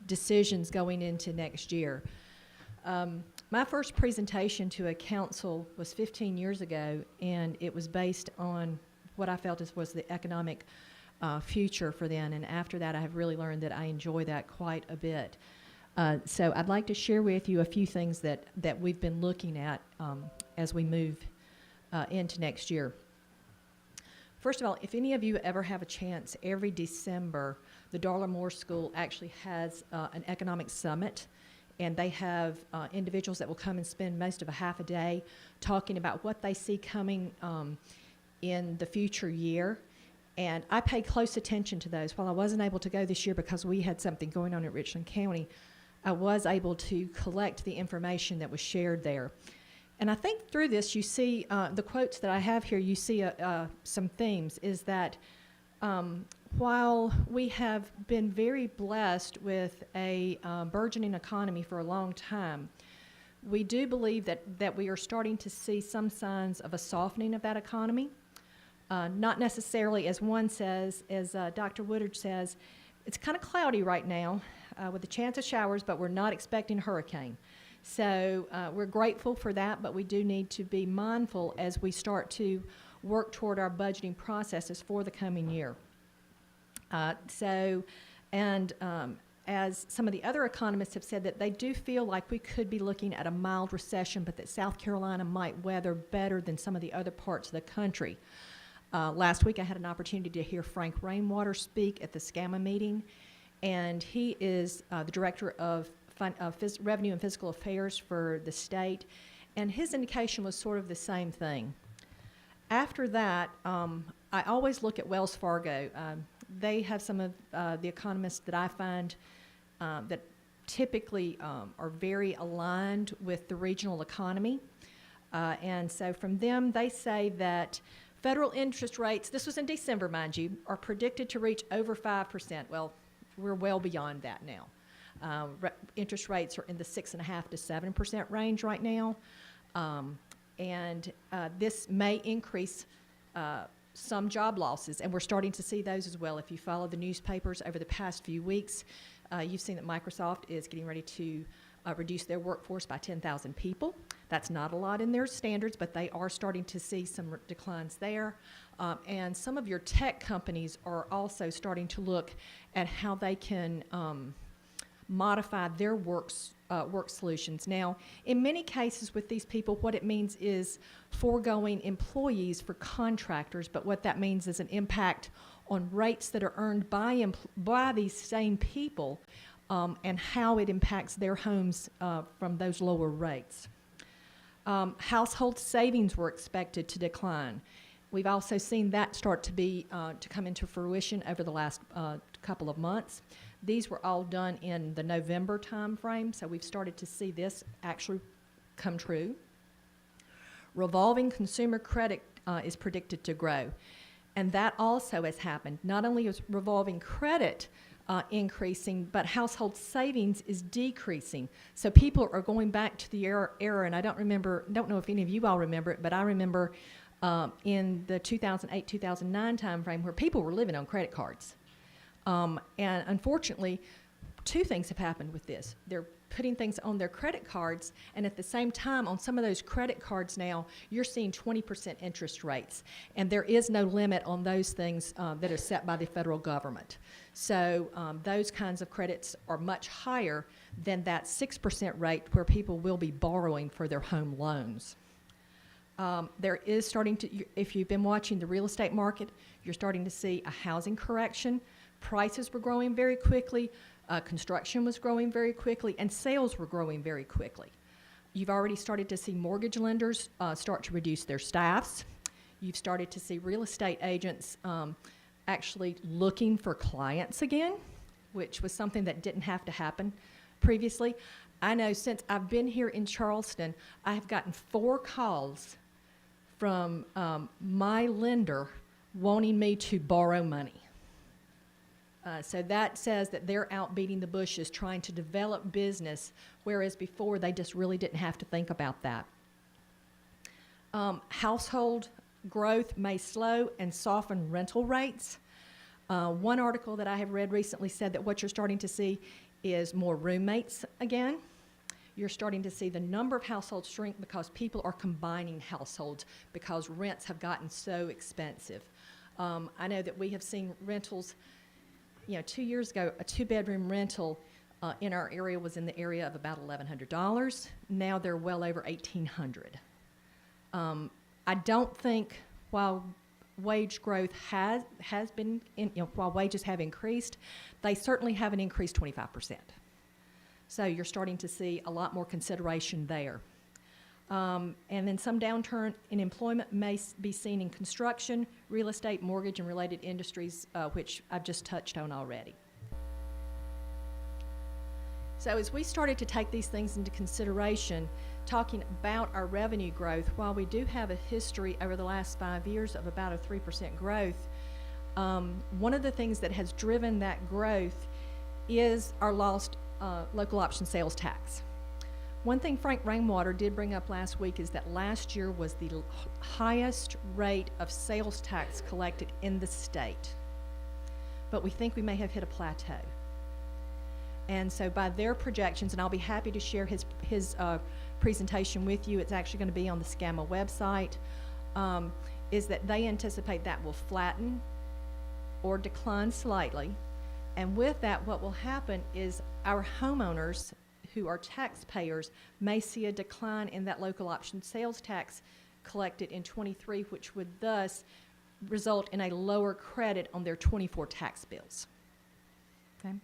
decisions going into next year. My first presentation to a council was 15 years ago, and it was based on what I felt was the economic future for them, and after that I have really learned that I enjoy that quite a bit. So I'd like to share with you a few things that we've been looking at as we move into next year. First of all, if any of you ever have a chance, every December the Darla Moore School actually has an economic summit, and they have individuals that will come and spend most of a half a day talking about what they see coming in the future year. And I pay close attention to those. While I wasn't able to go this year because we had something going on at Richland County, I was able to collect the information that was shared there. And I think through this, you see the quotes that I have here, you see some themes, is that while we have been very blessed with a burgeoning economy for a long time, we do believe that we are starting to see some signs of a softening of that economy. Not necessarily, as one says, as Dr. Woodard says, it's kind of cloudy right now with a chance of showers, but we're not expecting a hurricane. So we're grateful for that, but we do need to be mindful as we start to work toward our budgeting processes for the coming year. As some of the other economists have said, that they do feel like we could be looking at a mild recession, but that South Carolina might weather better than some of the other parts of the country. Last week I had an opportunity to hear Frank Rainwater speak at the SCAMA meeting, and he is the Director of Revenue and Fiscal Affairs for the state, and his indication was sort of the same thing. After that, I always look at Wells Fargo. They have some of the economists that I find that typically are very aligned with the regional economy. And so from them, they say that federal interest rates, this was in December, mind you, are predicted to reach over 5%. Well, we're well beyond that now. Interest rates are in the 6.5% to 7% range right now. This may increase some job losses, and we're starting to see those as well. If you follow the newspapers over the past few weeks, you've seen that Microsoft is getting ready to reduce their workforce by 10,000 people. That's not a lot in their standards, but they are starting to see some declines there. And some of your tech companies are also starting to look at how they can modify their work solutions. Now, in many cases with these people, what it means is foregoing employees for contractors, but what that means is an impact on rates that are earned by these same people, and how it impacts their homes from those lower rates. Household savings were expected to decline. We've also seen that start to to come into fruition over the last couple of months. These were all done in the November timeframe, so we've started to see this actually come true. Revolving consumer credit is predicted to grow, and that also has happened. Not only is revolving credit increasing, but household savings is decreasing. So people are going back to the era, and I don't know if any of you all remember it, but I remember in the 2008-2009 timeframe where people were living on credit cards. And unfortunately, two things have happened with this. They're putting things on their credit cards, and at the same time, on some of those credit cards now, you're seeing 20% interest rates, and there is no limit on those things that are set by the federal government. So those kinds of credits are much higher than that 6% rate where people will be borrowing for their home loans. There is starting to, if you've been watching the real estate market, you're starting to see a housing correction. Prices were growing very quickly. Construction was growing very quickly, and sales were growing very quickly. You've already started to see mortgage lenders start to reduce their staffs. You've started to see real estate agents actually looking for clients again, which was something that didn't have to happen previously. I know since I've been here in Charleston, I have gotten 4 calls from my lender wanting me to borrow money. So that says that they're out beating the bushes trying to develop business, whereas before they just really didn't have to think about that. Household growth may slow and soften rental rates. One article that I have read recently said that what you're starting to see is more roommates again. You're starting to see the number of households shrink because people are combining households because rents have gotten so expensive. I know that we have seen rentals. 2 years ago, a 2-bedroom rental in our area was in the area of about $1,100. Now they're well over $1,800. I don't think, while wage growth has been, while wages have increased, they certainly haven't increased 25%. So you're starting to see a lot more consideration there. And then some downturn in employment may be seen in construction, real estate, mortgage, and related industries, which I've just touched on already. So as we started to take these things into consideration, talking about our revenue growth, while we do have a history over the last 5 years of about a 3% growth, one of the things that has driven that growth is our lost local option sales tax. One thing Frank Rainwater did bring up last week is that last year was the highest rate of sales tax collected in the state. But we think we may have hit a plateau. And so by their projections, and I'll be happy to share his presentation with you, it's actually going to be on the SCAMA website, is that they anticipate that will flatten or decline slightly. And with that, what will happen is our homeowners who are taxpayers may see a decline in that local option sales tax collected in 23, which would thus result in a lower credit on their 24 tax bills. Okay?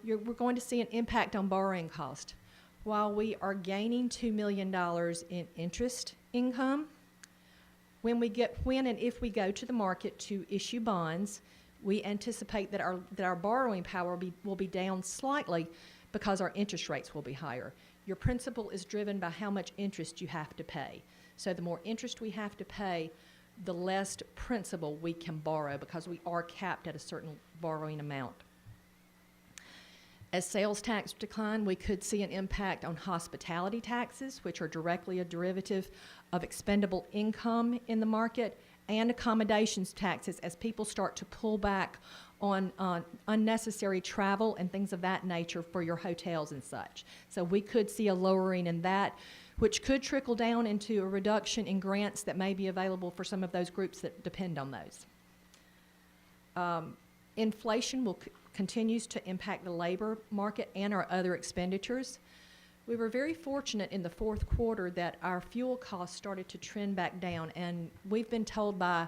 We're going to see an impact on borrowing cost. While we are gaining $2 million in interest income, when and if we go to the market to issue bonds, we anticipate that our borrowing power will be down slightly because our interest rates will be higher. Your principal is driven by how much interest you have to pay. So the more interest we have to pay, the less principal we can borrow because we are capped at a certain borrowing amount. As sales tax decline, we could see an impact on hospitality taxes, which are directly a derivative of expendable income in the market, and accommodations taxes as people start to pull back on unnecessary travel and things of that nature for your hotels and such. So we could see a lowering in that, which could trickle down into a reduction in grants that may be available for some of those groups that depend on those. Inflation continues to impact the labor market and our other expenditures. We were very fortunate in the fourth quarter that our fuel costs started to trend back down, and we've been told by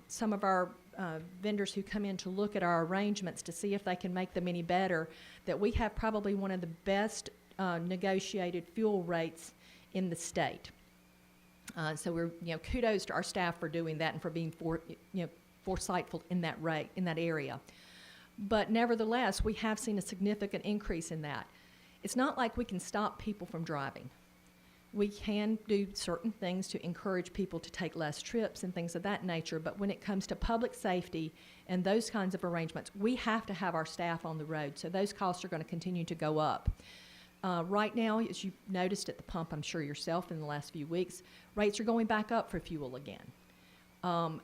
some of our vendors who come in to look at our arrangements to see if they can make them any better, that we have probably one of the best negotiated fuel rates in the state. So we're, kudos to our staff for doing that and for being foresightful in that in that area. But nevertheless, we have seen a significant increase in that. It's not like we can stop people from driving. We can do certain things to encourage people to take less trips and things of that nature, but when it comes to public safety and those kinds of arrangements, we have to have our staff on the road, so those costs are going to continue to go up. Right now, as you noticed at the pump, I'm sure yourself in the last few weeks, rates are going back up for fuel again. And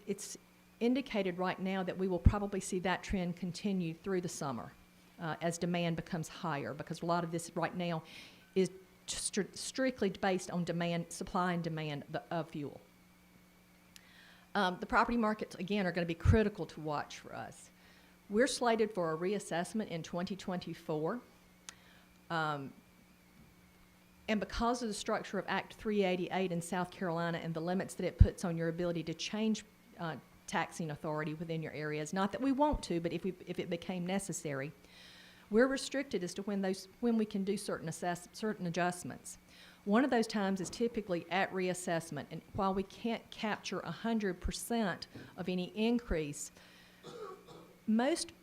it's indicated right now that we will probably see that trend continue through the summer as demand becomes higher, because a lot of this right now is strictly based on supply and demand of fuel. The property markets, again, are going to be critical to watch for us. We're slated for a reassessment in 2024. And because of the structure of Act 388 in South Carolina and the limits that it puts on your ability to change taxing authority within your areas, not that we want to, but if it became necessary, we're restricted as to when we can do certain adjustments. One of those times is typically at reassessment, and while we can't capture 100% of any increase,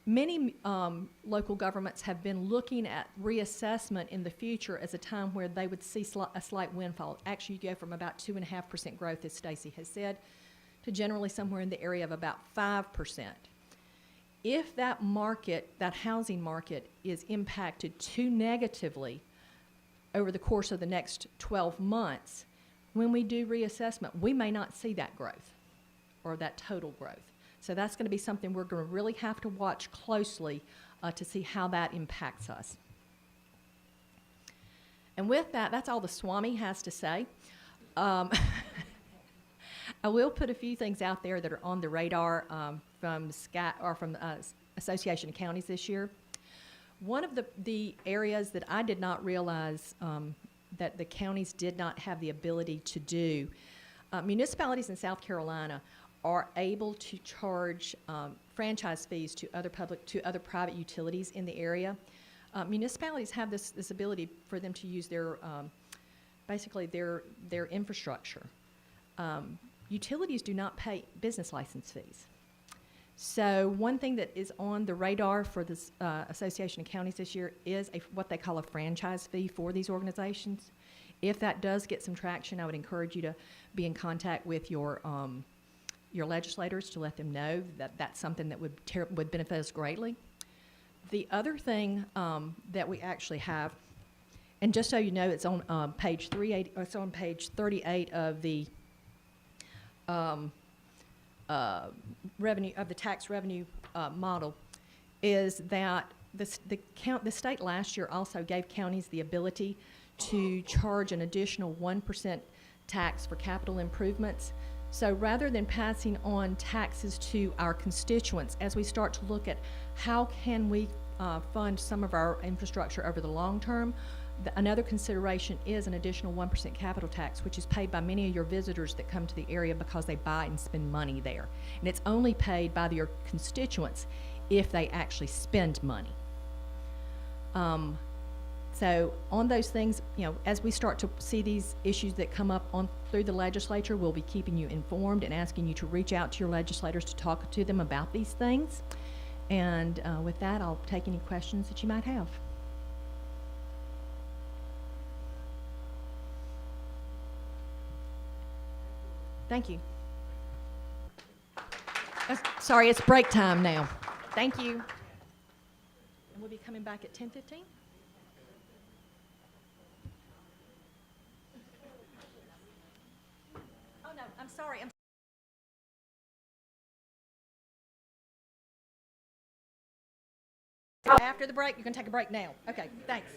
many local governments have been looking at reassessment in the future as a time where they would see a slight windfall. Actually, you go from about 2.5% growth, as Stacy has said, to generally somewhere in the area of about 5%. If that housing market, is impacted too negatively over the course of the next 12 months, when we do reassessment, we may not see that growth or that total growth. So that's going to be something we're going to really have to watch closely to see how that impacts us. And with that, that's all the SWAMI has to say. I will put a few things out there that are on the radar from Association of Counties this year. One of the areas that I did not realize that the counties did not have the ability to do, municipalities in South Carolina are able to charge franchise fees to other private utilities in the area. Municipalities have this ability for them to use their basically their infrastructure. Utilities do not pay business license fees. So one thing that is on the radar for the Association of Counties this year is what they call a franchise fee for these organizations. If that does get some traction, I would encourage you to be in contact with your legislators to let them know that that's something that would benefit us greatly. The other thing that we actually have, and just so you know, it's on page 38 of the revenue of the tax revenue model, is that the state last year also gave counties the ability to charge an additional 1% tax for capital improvements. So rather than passing on taxes to our constituents, as we start to look at how can we fund some of our infrastructure over the long term, another consideration is an additional 1% capital tax, which is paid by many of your visitors that come to the area because they buy and spend money there. And it's only paid by your constituents if they actually spend money. So on those things, as we start to see these issues that come up through the legislature, we'll be keeping you informed and asking you to reach out to your legislators to talk to them about these things. And with that, I'll take any questions that you might have. Thank you. Sorry, it's break time now. Thank you. And we'll be coming back at 10:15? Oh, no, I'm sorry. After the break, you can take a break now. Okay, thanks.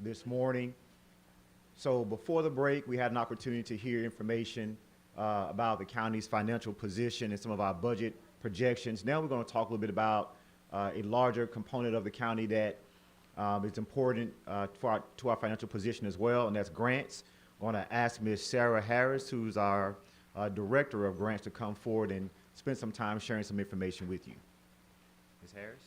this morning. So before the break, we had an opportunity to hear information about the county's financial position and some of our budget projections. Now we're going to talk a little bit about a larger component of the county that is important to our financial position as well, and that's grants. I want to ask Ms. Sarah Harris, who's our Director of Grants, to come forward and spend some time sharing some information with you. Ms. Harris?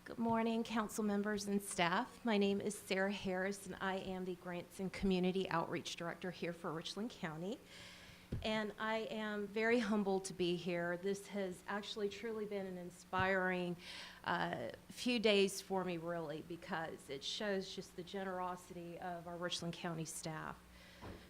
Good morning, council members and staff. My name is Sarah Harris, and I am the Grants and Community Outreach Director here for Richland County. And I am very humbled to be here. This has actually truly been an inspiring few days for me, really, because it shows just the generosity of our Richland County staff.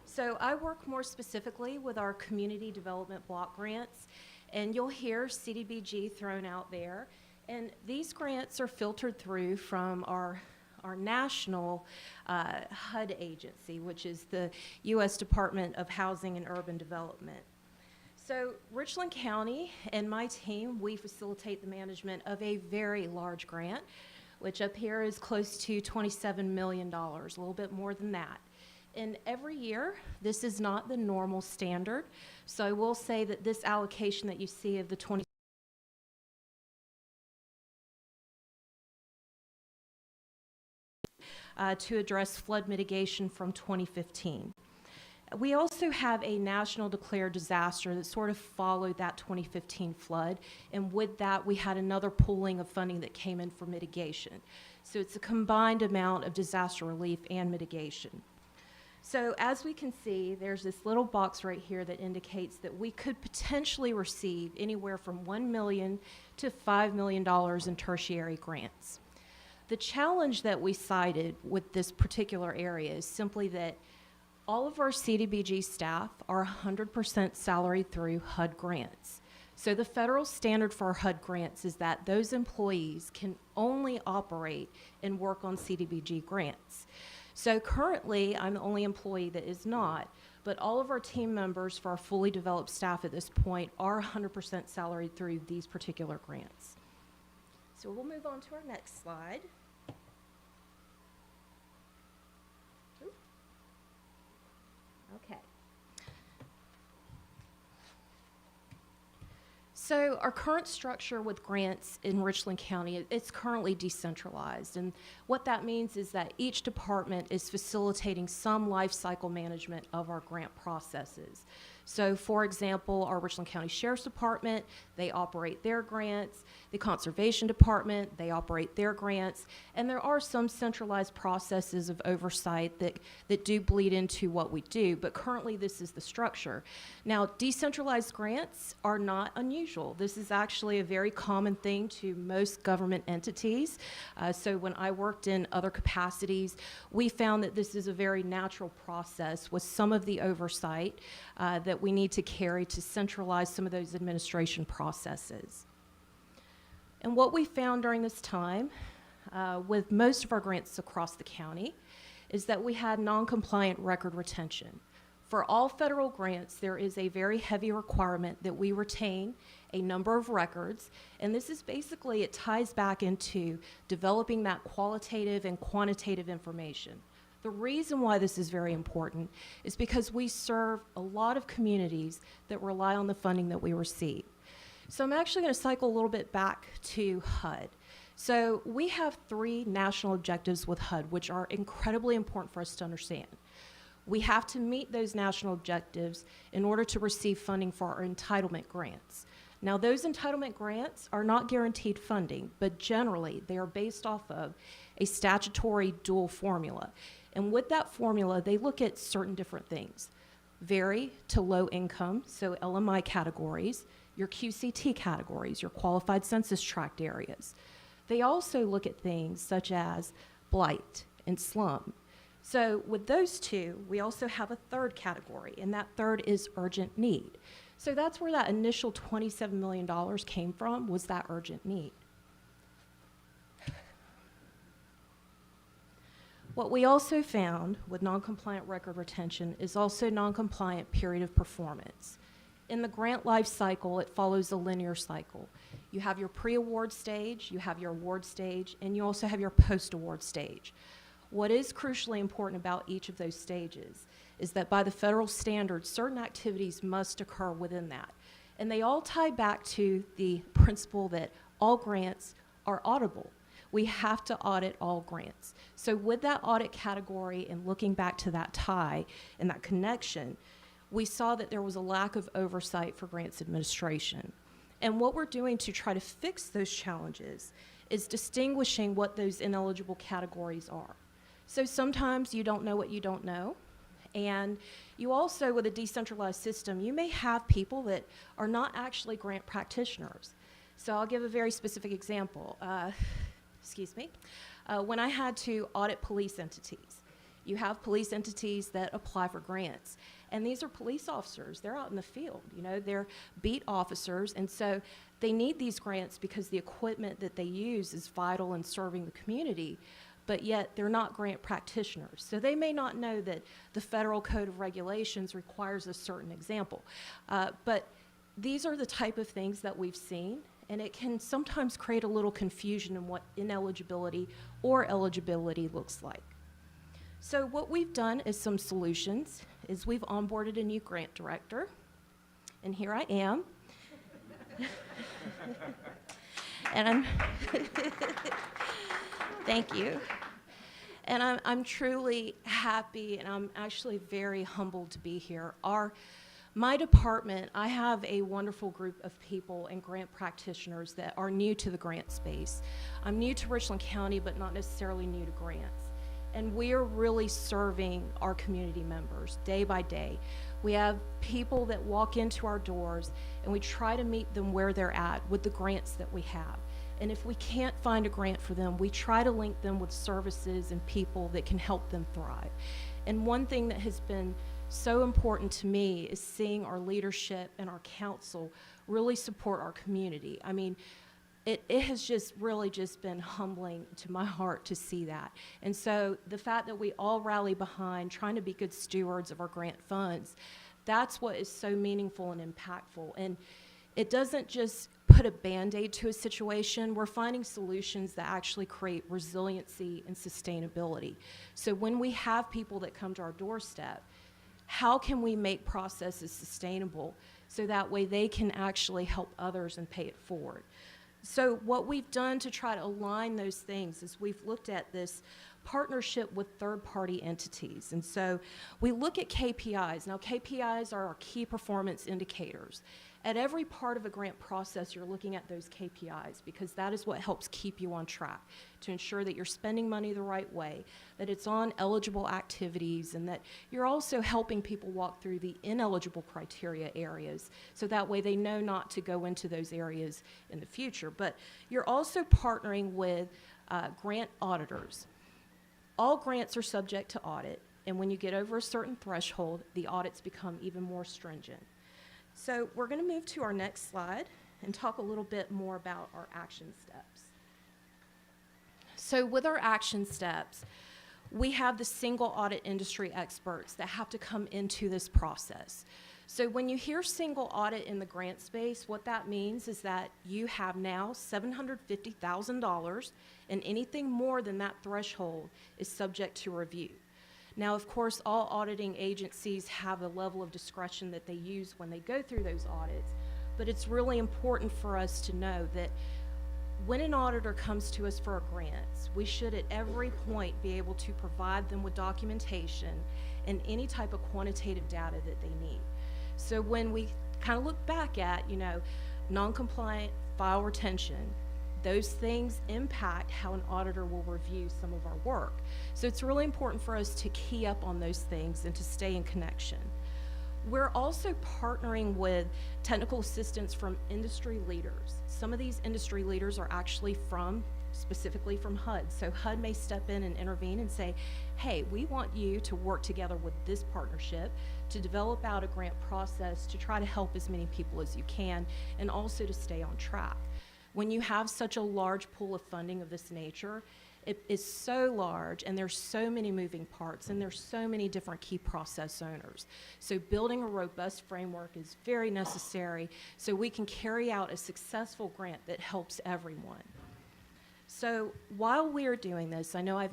So I work more specifically with our community development block grants, and you'll hear CDBG thrown out there. And these grants are filtered through from our national HUD agency, which is the U.S. Department of Housing and Urban Development. So Richland County and my team, we facilitate the management of a very large grant, which up here is close to $27 million, a little bit more than that. And every year, this is not the normal standard. So I will say that this allocation that you see of the 20 to address flood mitigation from 2015. We also have a national declared disaster that sort of followed that 2015 flood, and with that we had another pooling of funding that came in for mitigation. So it's a combined amount of disaster relief and mitigation. So as we can see, there's this little box right here that indicates that we could potentially receive anywhere from $1 million to $5 million in tertiary grants. The challenge that we cited with this particular area is simply that all of our CDBG staff are 100% salaried through HUD grants. So the federal standard for HUD grants is that those employees can only operate and work on CDBG grants. So currently, I'm the only employee that is not, but all of our team members for our fully developed staff at this point are 100% salaried through these particular grants. So we'll move on to our next slide. Okay. So our current structure with grants in Richland County, it's currently decentralized. And what that means is that each department is facilitating some life cycle management of our grant processes. So for example, our Richland County Sheriff's Department, they operate their grants. The Conservation Department, they operate their grants. And there are some centralized processes of oversight that do bleed into what we do, but currently this is the structure. Now, decentralized grants are not unusual. This is actually a very common thing to most government entities. So when I worked in other capacities, we found that this is a very natural process with some of the oversight that we need to carry to centralize some of those administration processes. And what we found during this time with most of our grants across the county is that we had non-compliant record retention. For all federal grants, there is a very heavy requirement that we retain a number of records, and this is basically, it ties back into developing that qualitative and quantitative information. The reason why this is very important is because we serve a lot of communities that rely on the funding that we receive. So I'm actually going to cycle a little bit back to HUD. So we have 3 national objectives with HUD, which are incredibly important for us to understand. We have to meet those national objectives in order to receive funding for our entitlement grants. Now, those entitlement grants are not guaranteed funding, but generally they are based off of a statutory dual formula. And with that formula, they look at certain different things. Very to low income, so LMI categories, your QCT categories, your qualified census tract areas. They also look at things such as blight and slum. So with those 2, we also have a third category, and that third is urgent need. So that's where that initial $27 million came from, was that urgent need. What we also found with non-compliant record retention is also non-compliant period of performance. In the grant life cycle, it follows a linear cycle. You have your pre-award stage, you have your award stage, and you also have your post-award stage. What is crucially important about each of those stages is that by the federal standards, certain activities must occur within that. And they all tie back to the principle that all grants are auditable. We have to audit all grants. So with that audit category and looking back to that tie and that connection, we saw that there was a lack of oversight for grants administration. And what we're doing to try to fix those challenges is distinguishing what those ineligible categories are. So sometimes you don't know what you don't know. And you also, with a decentralized system, you may have people that are not actually grant practitioners. So I'll give a very specific example. When I had to audit police entities, you have police entities that apply for grants. And these are police officers. They're out in the field. You know, they're beat officers. And so they need these grants because the equipment that they use is vital in serving the community. But yet they're not grant practitioners. So they may not know that the Federal Code of Regulations requires a certain example. But these are the type of things that we've seen, and it can sometimes create a little confusion in what ineligibility or eligibility looks like. So what we've done is some solutions, is we've onboarded a new grant director, and here I am. And I'm thank you. And I'm truly happy, and I'm actually very humbled to be here. My department, I have a wonderful group of people and grant practitioners that are new to the grant space. I'm new to Richland County, but not necessarily new to grants. And we're really serving our community members day by day. We have people that walk into our doors, and we try to meet them where they're at with the grants that we have. And if we can't find a grant for them, we try to link them with services and people that can help them thrive. And one thing that has been so important to me is seeing our leadership and our council really support our community. I mean, it has just really just been humbling to my heart to see that. And so the fact that we all rally behind trying to be good stewards of our grant funds, that's what is so meaningful and impactful. And it doesn't just put a Band-Aid to a situation. We're finding solutions that actually create resiliency and sustainability. So when we have people that come to our doorstep, how can we make processes sustainable so that way they can actually help others and pay it forward? So what we've done to try to align those things is we've looked at this partnership with third-party entities. And so we look at KPIs. Now, KPIs are our key performance indicators. At every part of a grant process, you're looking at those KPIs because that is what helps keep you on track to ensure that you're spending money the right way, that it's on eligible activities, and that you're also helping people walk through the ineligible criteria areas so that way they know not to go into those areas in the future. But you're also partnering with grant auditors. All grants are subject to audit, and when you get over a certain threshold, the audits become even more stringent. So we're going to move to our next slide and talk a little bit more about our action steps. So with our action steps, we have the single audit industry experts that have to come into this process. So when you hear single audit in the grant space, what that means is that you have now $750,000, and anything more than that threshold is subject to review. Now, of course, all auditing agencies have a level of discretion that they use when they go through those audits, but it's really important for us to know that when an auditor comes to us for a grant, we should at every point be able to provide them with documentation and any type of quantitative data that they need. So when we kind of look back at, non-compliant file retention, those things impact how an auditor will review some of our work. So it's really important for us to key up on those things and to stay in connection. We're also partnering with technical assistance from industry leaders. Some of these industry leaders are actually specifically from HUD. So HUD may step in and intervene and say, hey, we want you to work together with this partnership to develop out a grant process to try to help as many people as you can and also to stay on track. When you have such a large pool of funding of this nature, It is so large, and there's so many moving parts, and there's so many different key process owners. So building a robust framework is very necessary so we can carry out a successful grant that helps everyone. So while we are doing this, I know I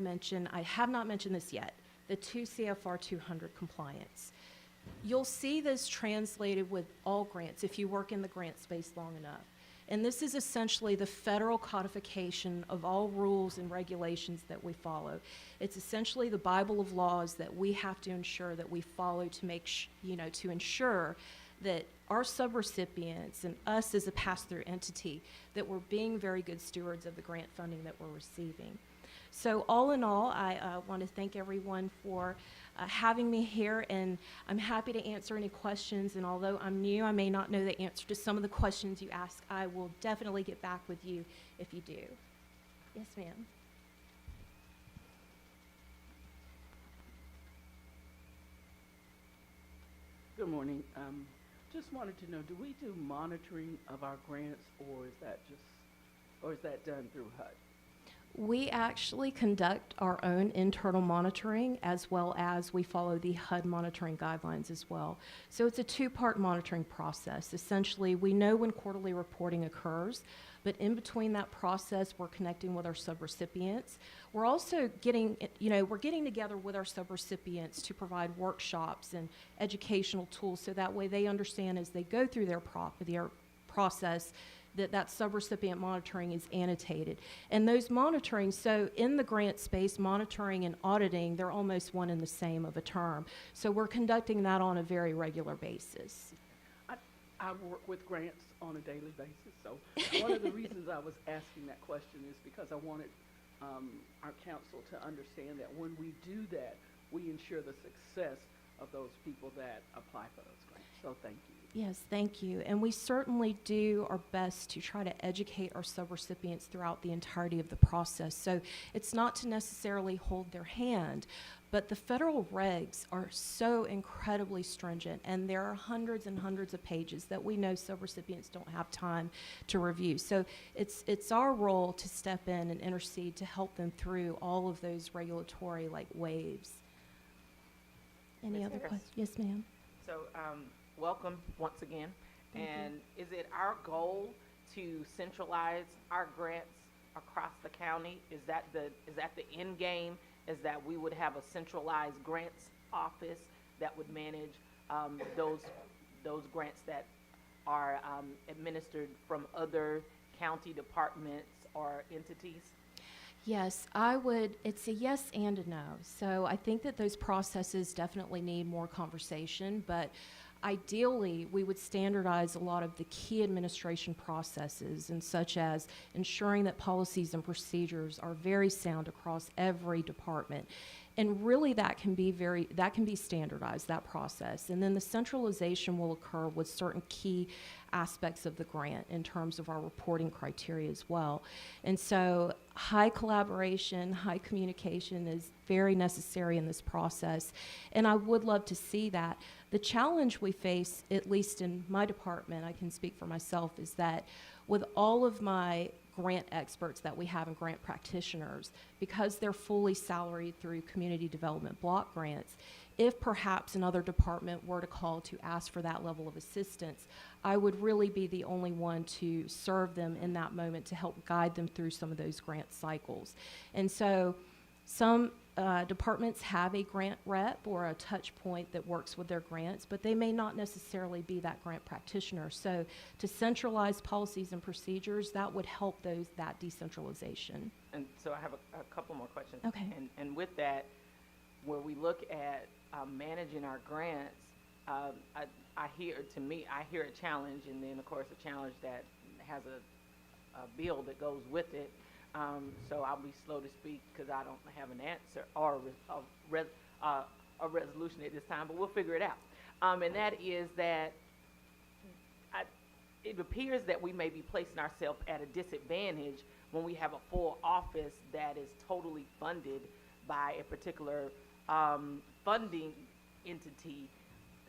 have not mentioned this yet, the 2 CFR 200 compliance. You'll see this translated with all grants if you work in the grant space long enough. And this is essentially the federal codification of all rules and regulations that we follow. It's essentially the Bible of laws that we have to ensure that we follow to make, to ensure that our subrecipients and us as a pass-through entity, that we're being very good stewards of the grant funding that we're receiving. So all in all, I want to thank everyone for having me here, and I'm happy to answer any questions. And although I'm new, I may not know the answer to some of the questions you ask. I will definitely get back with you if you do. Yes, ma'am. Good morning. Just wanted to know, do we do monitoring of our grants, or is that done through HUD? We actually conduct our own internal monitoring, as well as we follow the HUD monitoring guidelines as well. So it's a two-part monitoring process. Essentially, we know when quarterly reporting occurs, but in between that process, we're connecting with our subrecipients. We're also getting together with our subrecipients to provide workshops and educational tools, so that way they understand as they go through their process that subrecipient monitoring is annotated. And those monitoring, so in the grant space, monitoring and auditing, they're almost one and the same of a term. So we're conducting that on a very regular basis. I work with grants on a daily basis, so one of the reasons I was asking that question is because I wanted our council to understand that when we do that, we ensure the success of those people that apply for those grants. So thank you. Yes, thank you. And we certainly do our best to try to educate our subrecipients throughout the entirety of the process. So it's not to necessarily hold their hand, but the federal regs are so incredibly stringent, and there are hundreds and hundreds of pages that we know subrecipients don't have time to review. So it's our role to step in and intercede to help them through all of those regulatory waves. Any other questions? Yes, ma'am. So, welcome once again. And is it our goal to centralize our grants across the county? Is that the end game? Is that we would have a centralized grants office that would manage those grants that are administered from other county departments or entities? Yes, it's a yes and a no. So I think that those processes definitely need more conversation, but ideally, we would standardize a lot of the key administration processes, and such as ensuring that policies and procedures are very sound across every department. And really that can be standardized, that process. And then the centralization will occur with certain key aspects of the grant in terms of our reporting criteria as well. And so high collaboration, high communication is very necessary in this process. And I would love to see that. The challenge we face, at least in my department, I can speak for myself, is that with all of my grant experts that we have and grant practitioners, because they're fully salaried through community development block grants, if perhaps another department were to call to ask for that level of assistance, I would really be the only one to serve them in that moment to help guide them through some of those grant cycles. And so some departments have a grant rep or a touch point that works with their grants, but they may not necessarily be that grant practitioner. So to centralize policies and procedures, that would help that decentralization. And so I have a couple more questions. Okay. And with that, where we look at managing our grants, I hear a challenge, and then of course a challenge that has a bill that goes with it. So I'll be slow to speak because I don't have an answer or a resolution at this time, but we'll figure it out. And that is that it appears that we may be placing ourselves at a disadvantage when we have a full office that is totally funded by a particular funding entity.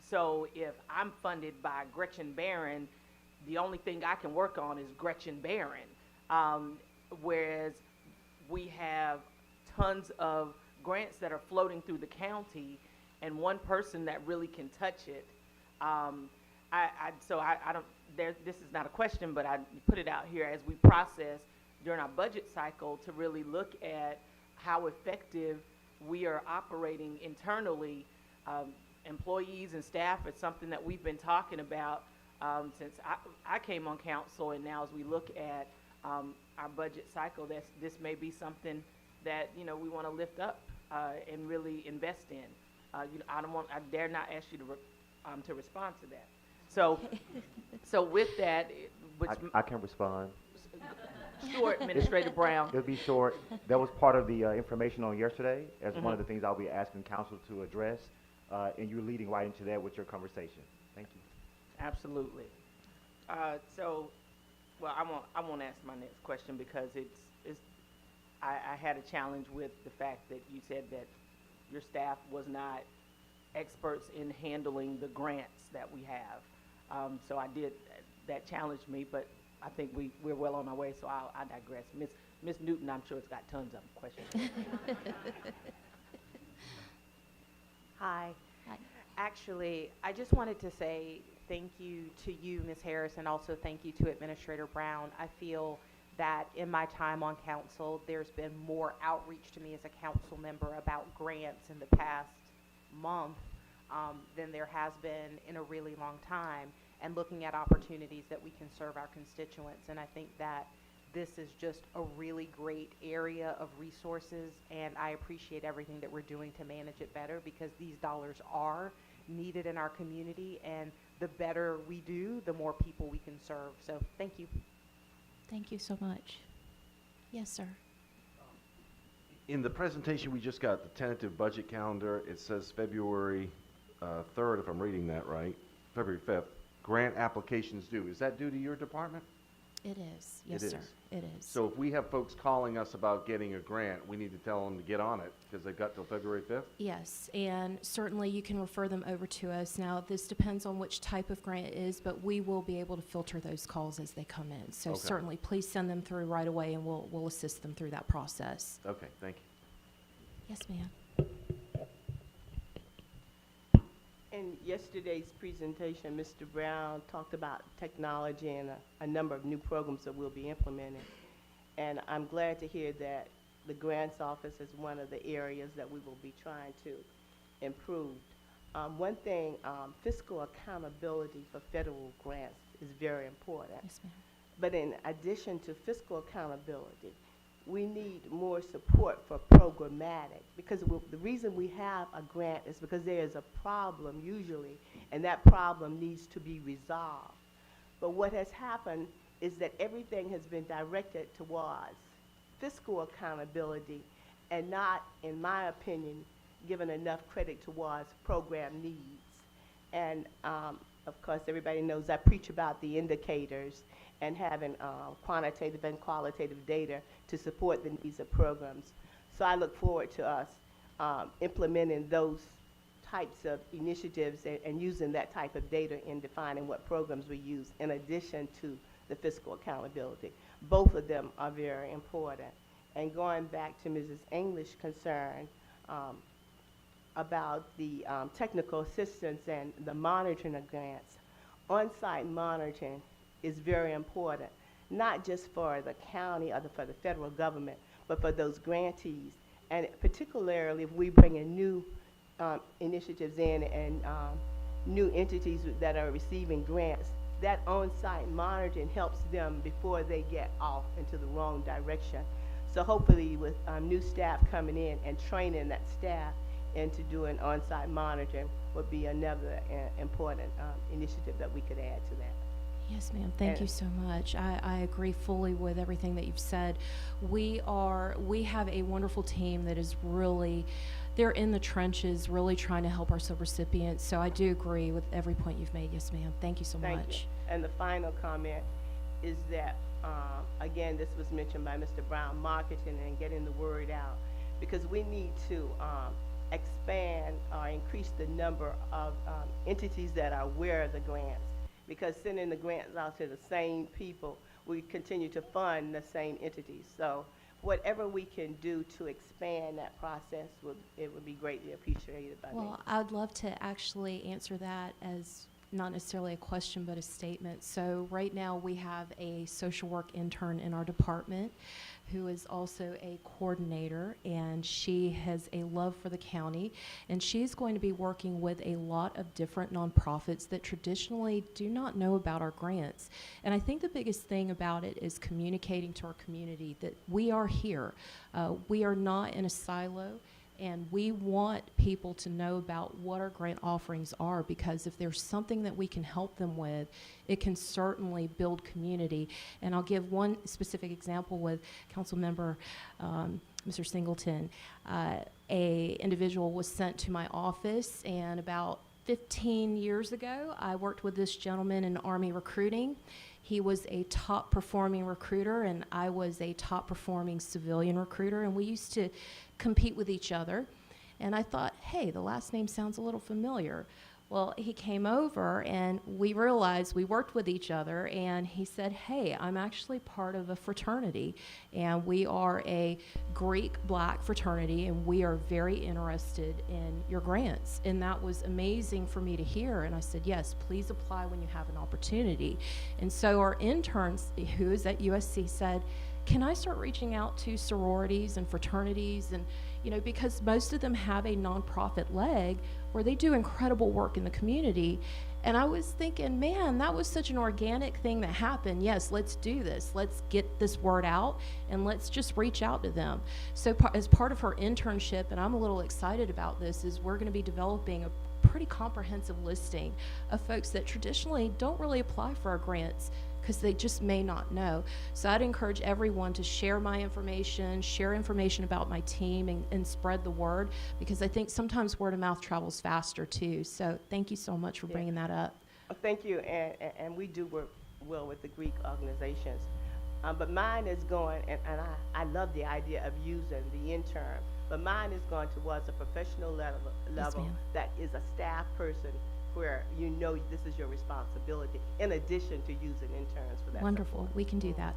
So if I'm funded by Gretchen Barron, the only thing I can work on is Gretchen Barron. Whereas we have tons of grants that are floating through the county and one person that really can touch it. I don't, this is not a question, but I put it out here as we process during our budget cycle to really look at how effective we are operating internally. Employees and staff, it's something that we've been talking about since I came on council, and now as we look at our budget cycle, this may be something that, you know, we want to lift up and really invest in. I dare not ask you to respond to that. So with that, I can respond. Sure, Administrator Brown. It'll be short. That was part of the information on yesterday as one of the things I'll be asking council to address, and you're leading right into that with your conversation. Thank you. Absolutely. Well, I won't ask my next question because I had a challenge with the fact that you said that your staff was not experts in handling the grants that we have. So that challenged me, but I think we're well on our way, so I digress. Ms. Newton, I'm sure, has got tons of questions. Hi. Hi. Actually, I just wanted to say thank you to you, Ms. Harris, and also thank you to Administrator Brown. I feel that in my time on council, there's been more outreach to me as a council member about grants in the past month than there has been in a really long time, and looking at opportunities that we can serve our constituents. And I think that this is just a really great area of resources, and I appreciate everything that we're doing to manage it better, because these dollars are needed in our community, and the better we do, the more people we can serve. So thank you. Thank you so much. Yes, sir. In the presentation we just got, the tentative budget calendar, it says February 3rd, if I'm reading that right, February 5th. Grant applications due. Is that due to your department? It is. Yes, It sir. is. It is. So if we have folks calling us about getting a grant, we need to tell them to get on it because they've got till February 5th? Yes, and certainly you can refer them over to us. Now, this depends on which type of grant it is, but we will be able to filter those calls as they come in. So Okay. certainly, please send them through right away, and we'll assist them through that process. Okay, thank you. Yes, ma'am. In yesterday's presentation, Mr. Brown talked about technology and a number of new programs that we'll be implementing. And I'm glad to hear that the grants office is one of the areas that we will be trying to improve. One thing, fiscal accountability for federal grants is very important. Yes, ma'am. But in addition to fiscal accountability, we need more support for programmatic, because the reason we have a grant is because there is a problem usually, and that problem needs to be resolved. But what has happened is that everything has been directed towards fiscal accountability and not, in my opinion, given enough credit towards program needs. And of course, everybody knows I preach about the indicators and having quantitative and qualitative data to support the needs of programs. So I look forward to us implementing those types of initiatives and using that type of data in defining what programs we use in addition to the fiscal accountability. Both of them are very important. And going back to Mrs. English's concern about the technical assistance and the monitoring of grants, on-site monitoring is very important, not just for the county or for the federal government, but for those grantees. And particularly if we bring in new initiatives in and new entities that are receiving grants, that on-site monitoring helps them before they get off into the wrong direction. So hopefully with new staff coming in and training that staff into doing on-site monitoring would be another important initiative that we could add to that. Yes, ma'am. Thank you so much. I agree fully with everything that you've said. We have a wonderful team that is really, they're in the trenches, really trying to help our subrecipients. So I do agree with every point you've made. Yes, ma'am. Thank you so much. Thank you. And the final comment is that, again, this was mentioned by Mr. Brown, marketing and getting the word out, because we need to expand or increase the number of entities that are aware of the grants. Because sending the grants out to the same people, we continue to fund the same entities. So whatever we can do to expand that process it would be greatly appreciated by me. Well, I'd love to actually answer that as not necessarily a question, but a statement. So right now we have a social work intern in our department who is also a coordinator, and she has a love for the county, and she's going to be working with a lot of different nonprofits that traditionally do not know about our grants. And I think the biggest thing about it is communicating to our community that we are here. We are not in a silo. And we want people to know about what our grant offerings are, because if there's something that we can help them with, it can certainly build community. And I'll give one specific example with Councilmember Mr. Singleton. A individual was sent to my office, and about 15 years ago, I worked with this gentleman in Army recruiting. He was a top performing recruiter, and I was a top performing civilian recruiter, and we used to compete with each other. And I thought, hey, the last name sounds a little familiar. Well, he came over and we realized we worked with each other, and he said, hey, I'm actually part of a fraternity, and we are a Greek black fraternity, and we are very interested in your grants. And that was amazing for me to hear. And I said, yes, please apply when you have an opportunity. And so our interns, who is at USC, said, can I start reaching out to sororities and fraternities? And, you know, because most of them have a nonprofit leg where they do incredible work in the community. And I was thinking, man, that was such an organic thing that happened. Yes, let's do this. Let's get this word out, and let's just reach out to them. So as part of her internship, and I'm a little excited about this, is we're going to be developing a pretty comprehensive listing of folks that traditionally don't really apply for our grants because they just may not know. So I'd encourage everyone to share my information, share information about my team, and spread the word, because I think sometimes word of mouth travels faster too. So thank you so much for bringing that up. Thank you, and we do work well with the Greek organizations. But mine is going, and I love the idea of using the intern, but mine is going towards a professional level ma'am. that is a staff person where you know this is your responsibility, in addition to using interns for that. Wonderful. support. We can do that.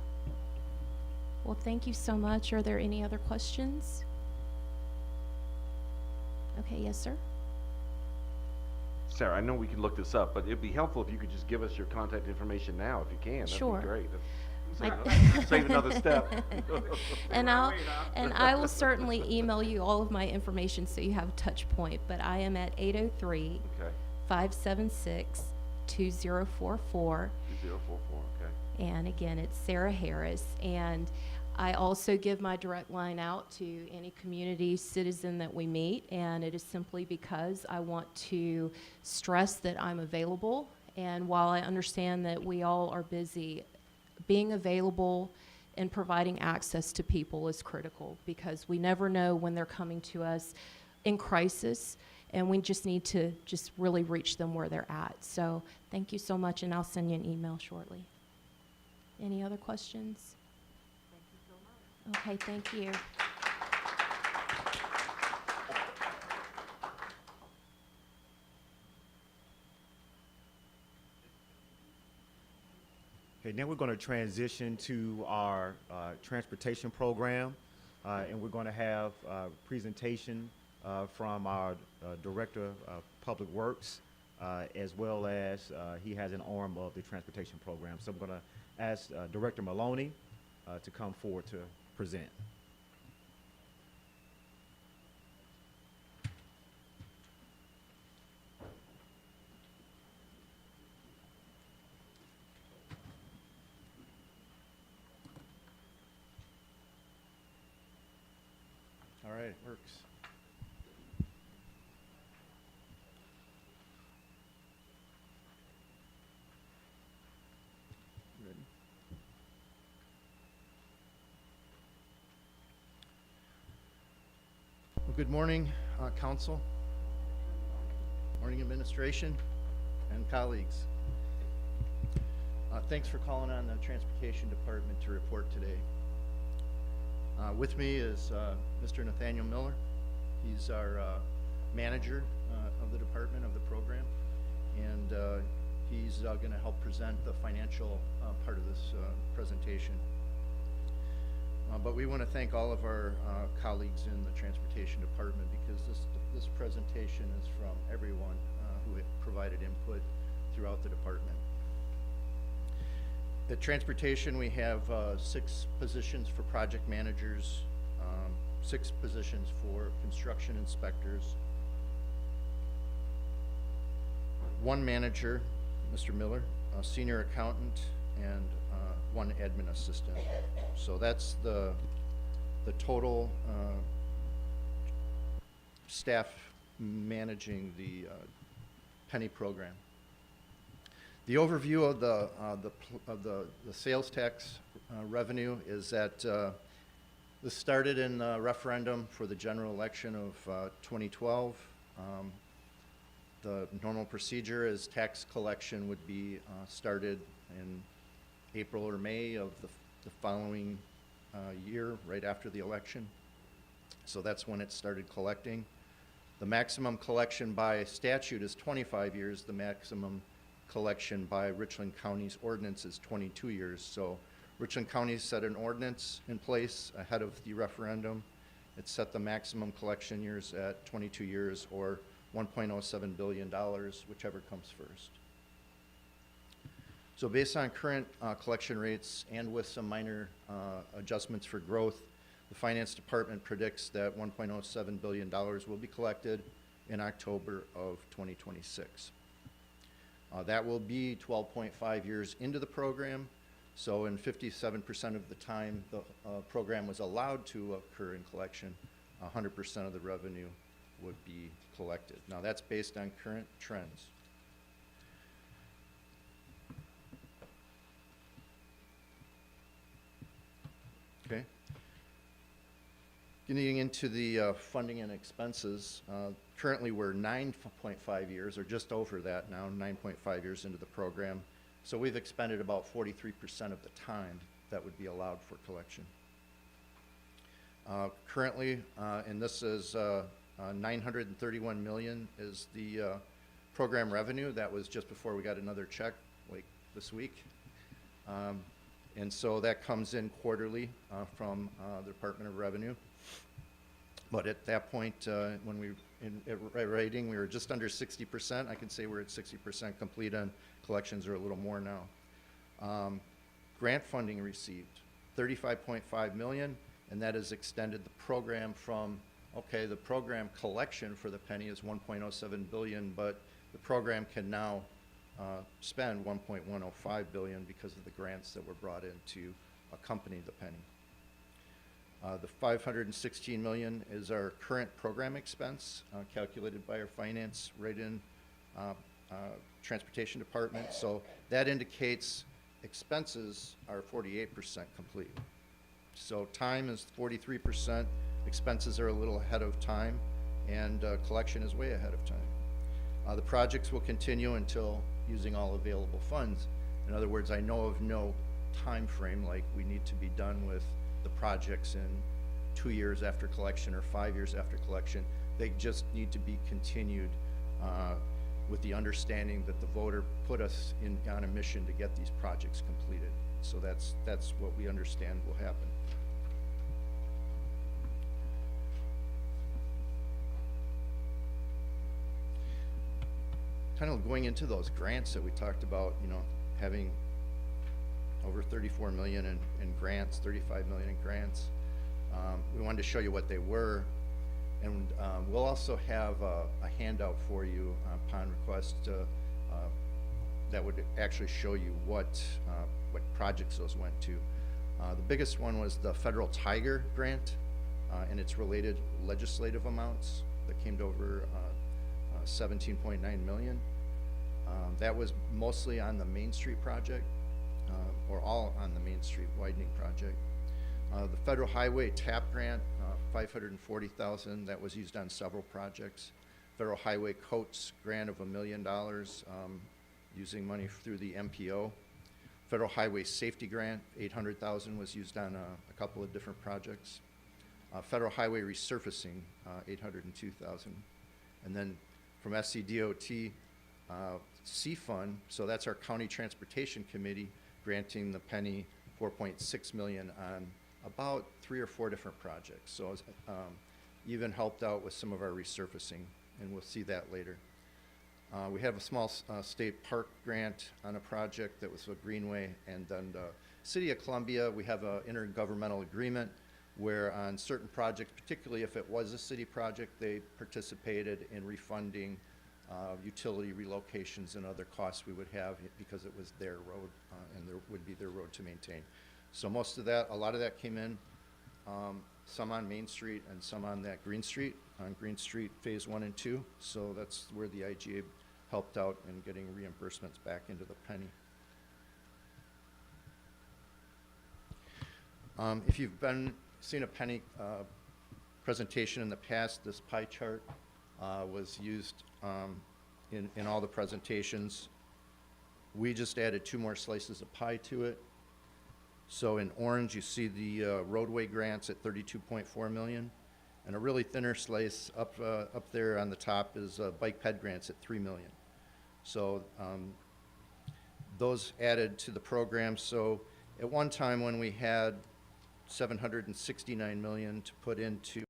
Well, thank you so much. Are there any other questions? Okay, yes, sir. Sarah, I know we can look this up, but it'd be helpful if you could just give us your contact information now, if you can. Sure. That'd be great. My- Save another step. And I will certainly email you all of my information so you have a touch point. But I am at 803 Okay, 576 2044. 2044, okay. And again, it's Sarah Harris. And I also give my direct line out to any community citizen that we meet. And it is simply because I want to stress that I'm available. And while I understand that we all are busy, being available and providing access to people is critical, because we never know when they're coming to us in crisis, and we just need to just really reach them where they're at. So thank you so much, and I'll send you an email shortly. Any other questions? Thank you so much. Okay, thank you. Okay, now we're going to transition to our transportation program, and we're going to have a presentation from our Director of Public Works, as well as he has an arm of the transportation program. So I'm going to ask Director Maloney to come forward to present. All right, it works. Ready? Well, good morning, Council. Morning, Administration, and colleagues. Thanks for calling on the Transportation Department to report today. With me is Mr. Nathaniel Miller. He's our manager of the department, of the program, and he's going to help present the financial part of this presentation. But we want to thank all of our colleagues in the Transportation Department because this presentation is from everyone who had provided input throughout the department. At Transportation, we have 6 positions for project managers, 6 positions for construction inspectors, 1 manager, Mr. Miller, a senior accountant, and 1 admin assistant. So that's the total staff managing the penny program. The overview of the sales tax revenue is that this started in the referendum for the general election of 2012. The normal procedure is tax collection would be started in April or May of the following year, right after the election. So that's when it started collecting. The maximum collection by statute is 25 years. The maximum collection by Richland County's ordinance is 22 years. So Richland County set an ordinance in place ahead of the referendum. It set the maximum collection years at 22 years or $1.07 billion, whichever comes first. So based on current collection rates and with some minor adjustments for growth, the Finance Department predicts that $1.07 billion will be collected in October of 2026. That will be 12.5 years into the program. So in 57% of the time the program was allowed to occur in collection, 100% of the revenue would be collected. Now that's based on current trends. Okay. Getting into the funding and expenses, currently we're 9.5 years, or just over that now, 9.5 years into the program. So we've expended about 43% of the time that would be allowed for collection. Currently, and this is 931 million is the program revenue. That was just before we got another check, like this week. And so that comes in quarterly from the Department of Revenue. But at that point, when we at rating, we were just under 60%. I can say we're at 60% complete on collections, or a little more now. Grant funding received, 35.5 million, and that has extended the program from, okay, the program collection for the penny is 1.07 billion, but the program can now spend 1.105 billion because of the grants that were brought in to accompany the penny. The 516 million is our current program expense, calculated by our finance right in Transportation Department. So that indicates expenses are 48% complete. So time is 43%, expenses are a little ahead of time, and collection is way ahead of time. The projects will continue until using all available funds. In other words, I know of no time frame like we need to be done with the projects in 2 years after collection or 5 years after collection. They just need to be continued with the understanding that the voter put us on a mission to get these projects completed. So that's what we understand will happen. Kind of going into those grants that we talked about, you know, having over 34 million in grants, 35 million in grants. We wanted to show you what they were, and we'll also have a handout for you upon request that would actually show you what projects those went to. The biggest one was the Federal Tiger Grant and its related legislative amounts that came to over 17.9 million. That was mostly on the Main Street project, or all on the Main Street widening project. The Federal Highway TAP grant, 540,000, that was used on several projects. Federal Highway Coats grant of $1 million, using money through the MPO. Federal Highway Safety Grant, 800,000, was used on a couple of different projects. Federal Highway Resurfacing, 802,000. And then from SCDOT, C-Fund, so that's our County Transportation Committee, granting the penny 4.6 million on about 3 or 4 different projects. So even helped out with some of our resurfacing, and we'll see that later. We have a small state park grant on a project that was a greenway, and then the City of Columbia, we have an intergovernmental agreement where on certain projects, particularly if it was a city project, they participated in refunding utility relocations and other costs we would have because it was their road and there would be their road to maintain. So most of that, a lot of that came in, some on Main Street and some on that Green Street, on Green Street Phase 1 and 2. So that's where the IGA helped out in getting reimbursements back into the penny. If you've seen a penny presentation in the past, this pie chart was used in all the presentations. We just added 2 more slices of pie to it. So in orange, you see the roadway grants at $32.4 million, and a really thinner slice up there on the top is bike ped grants at $3 million. So those added to the program. So at one time when we had $769 million to put into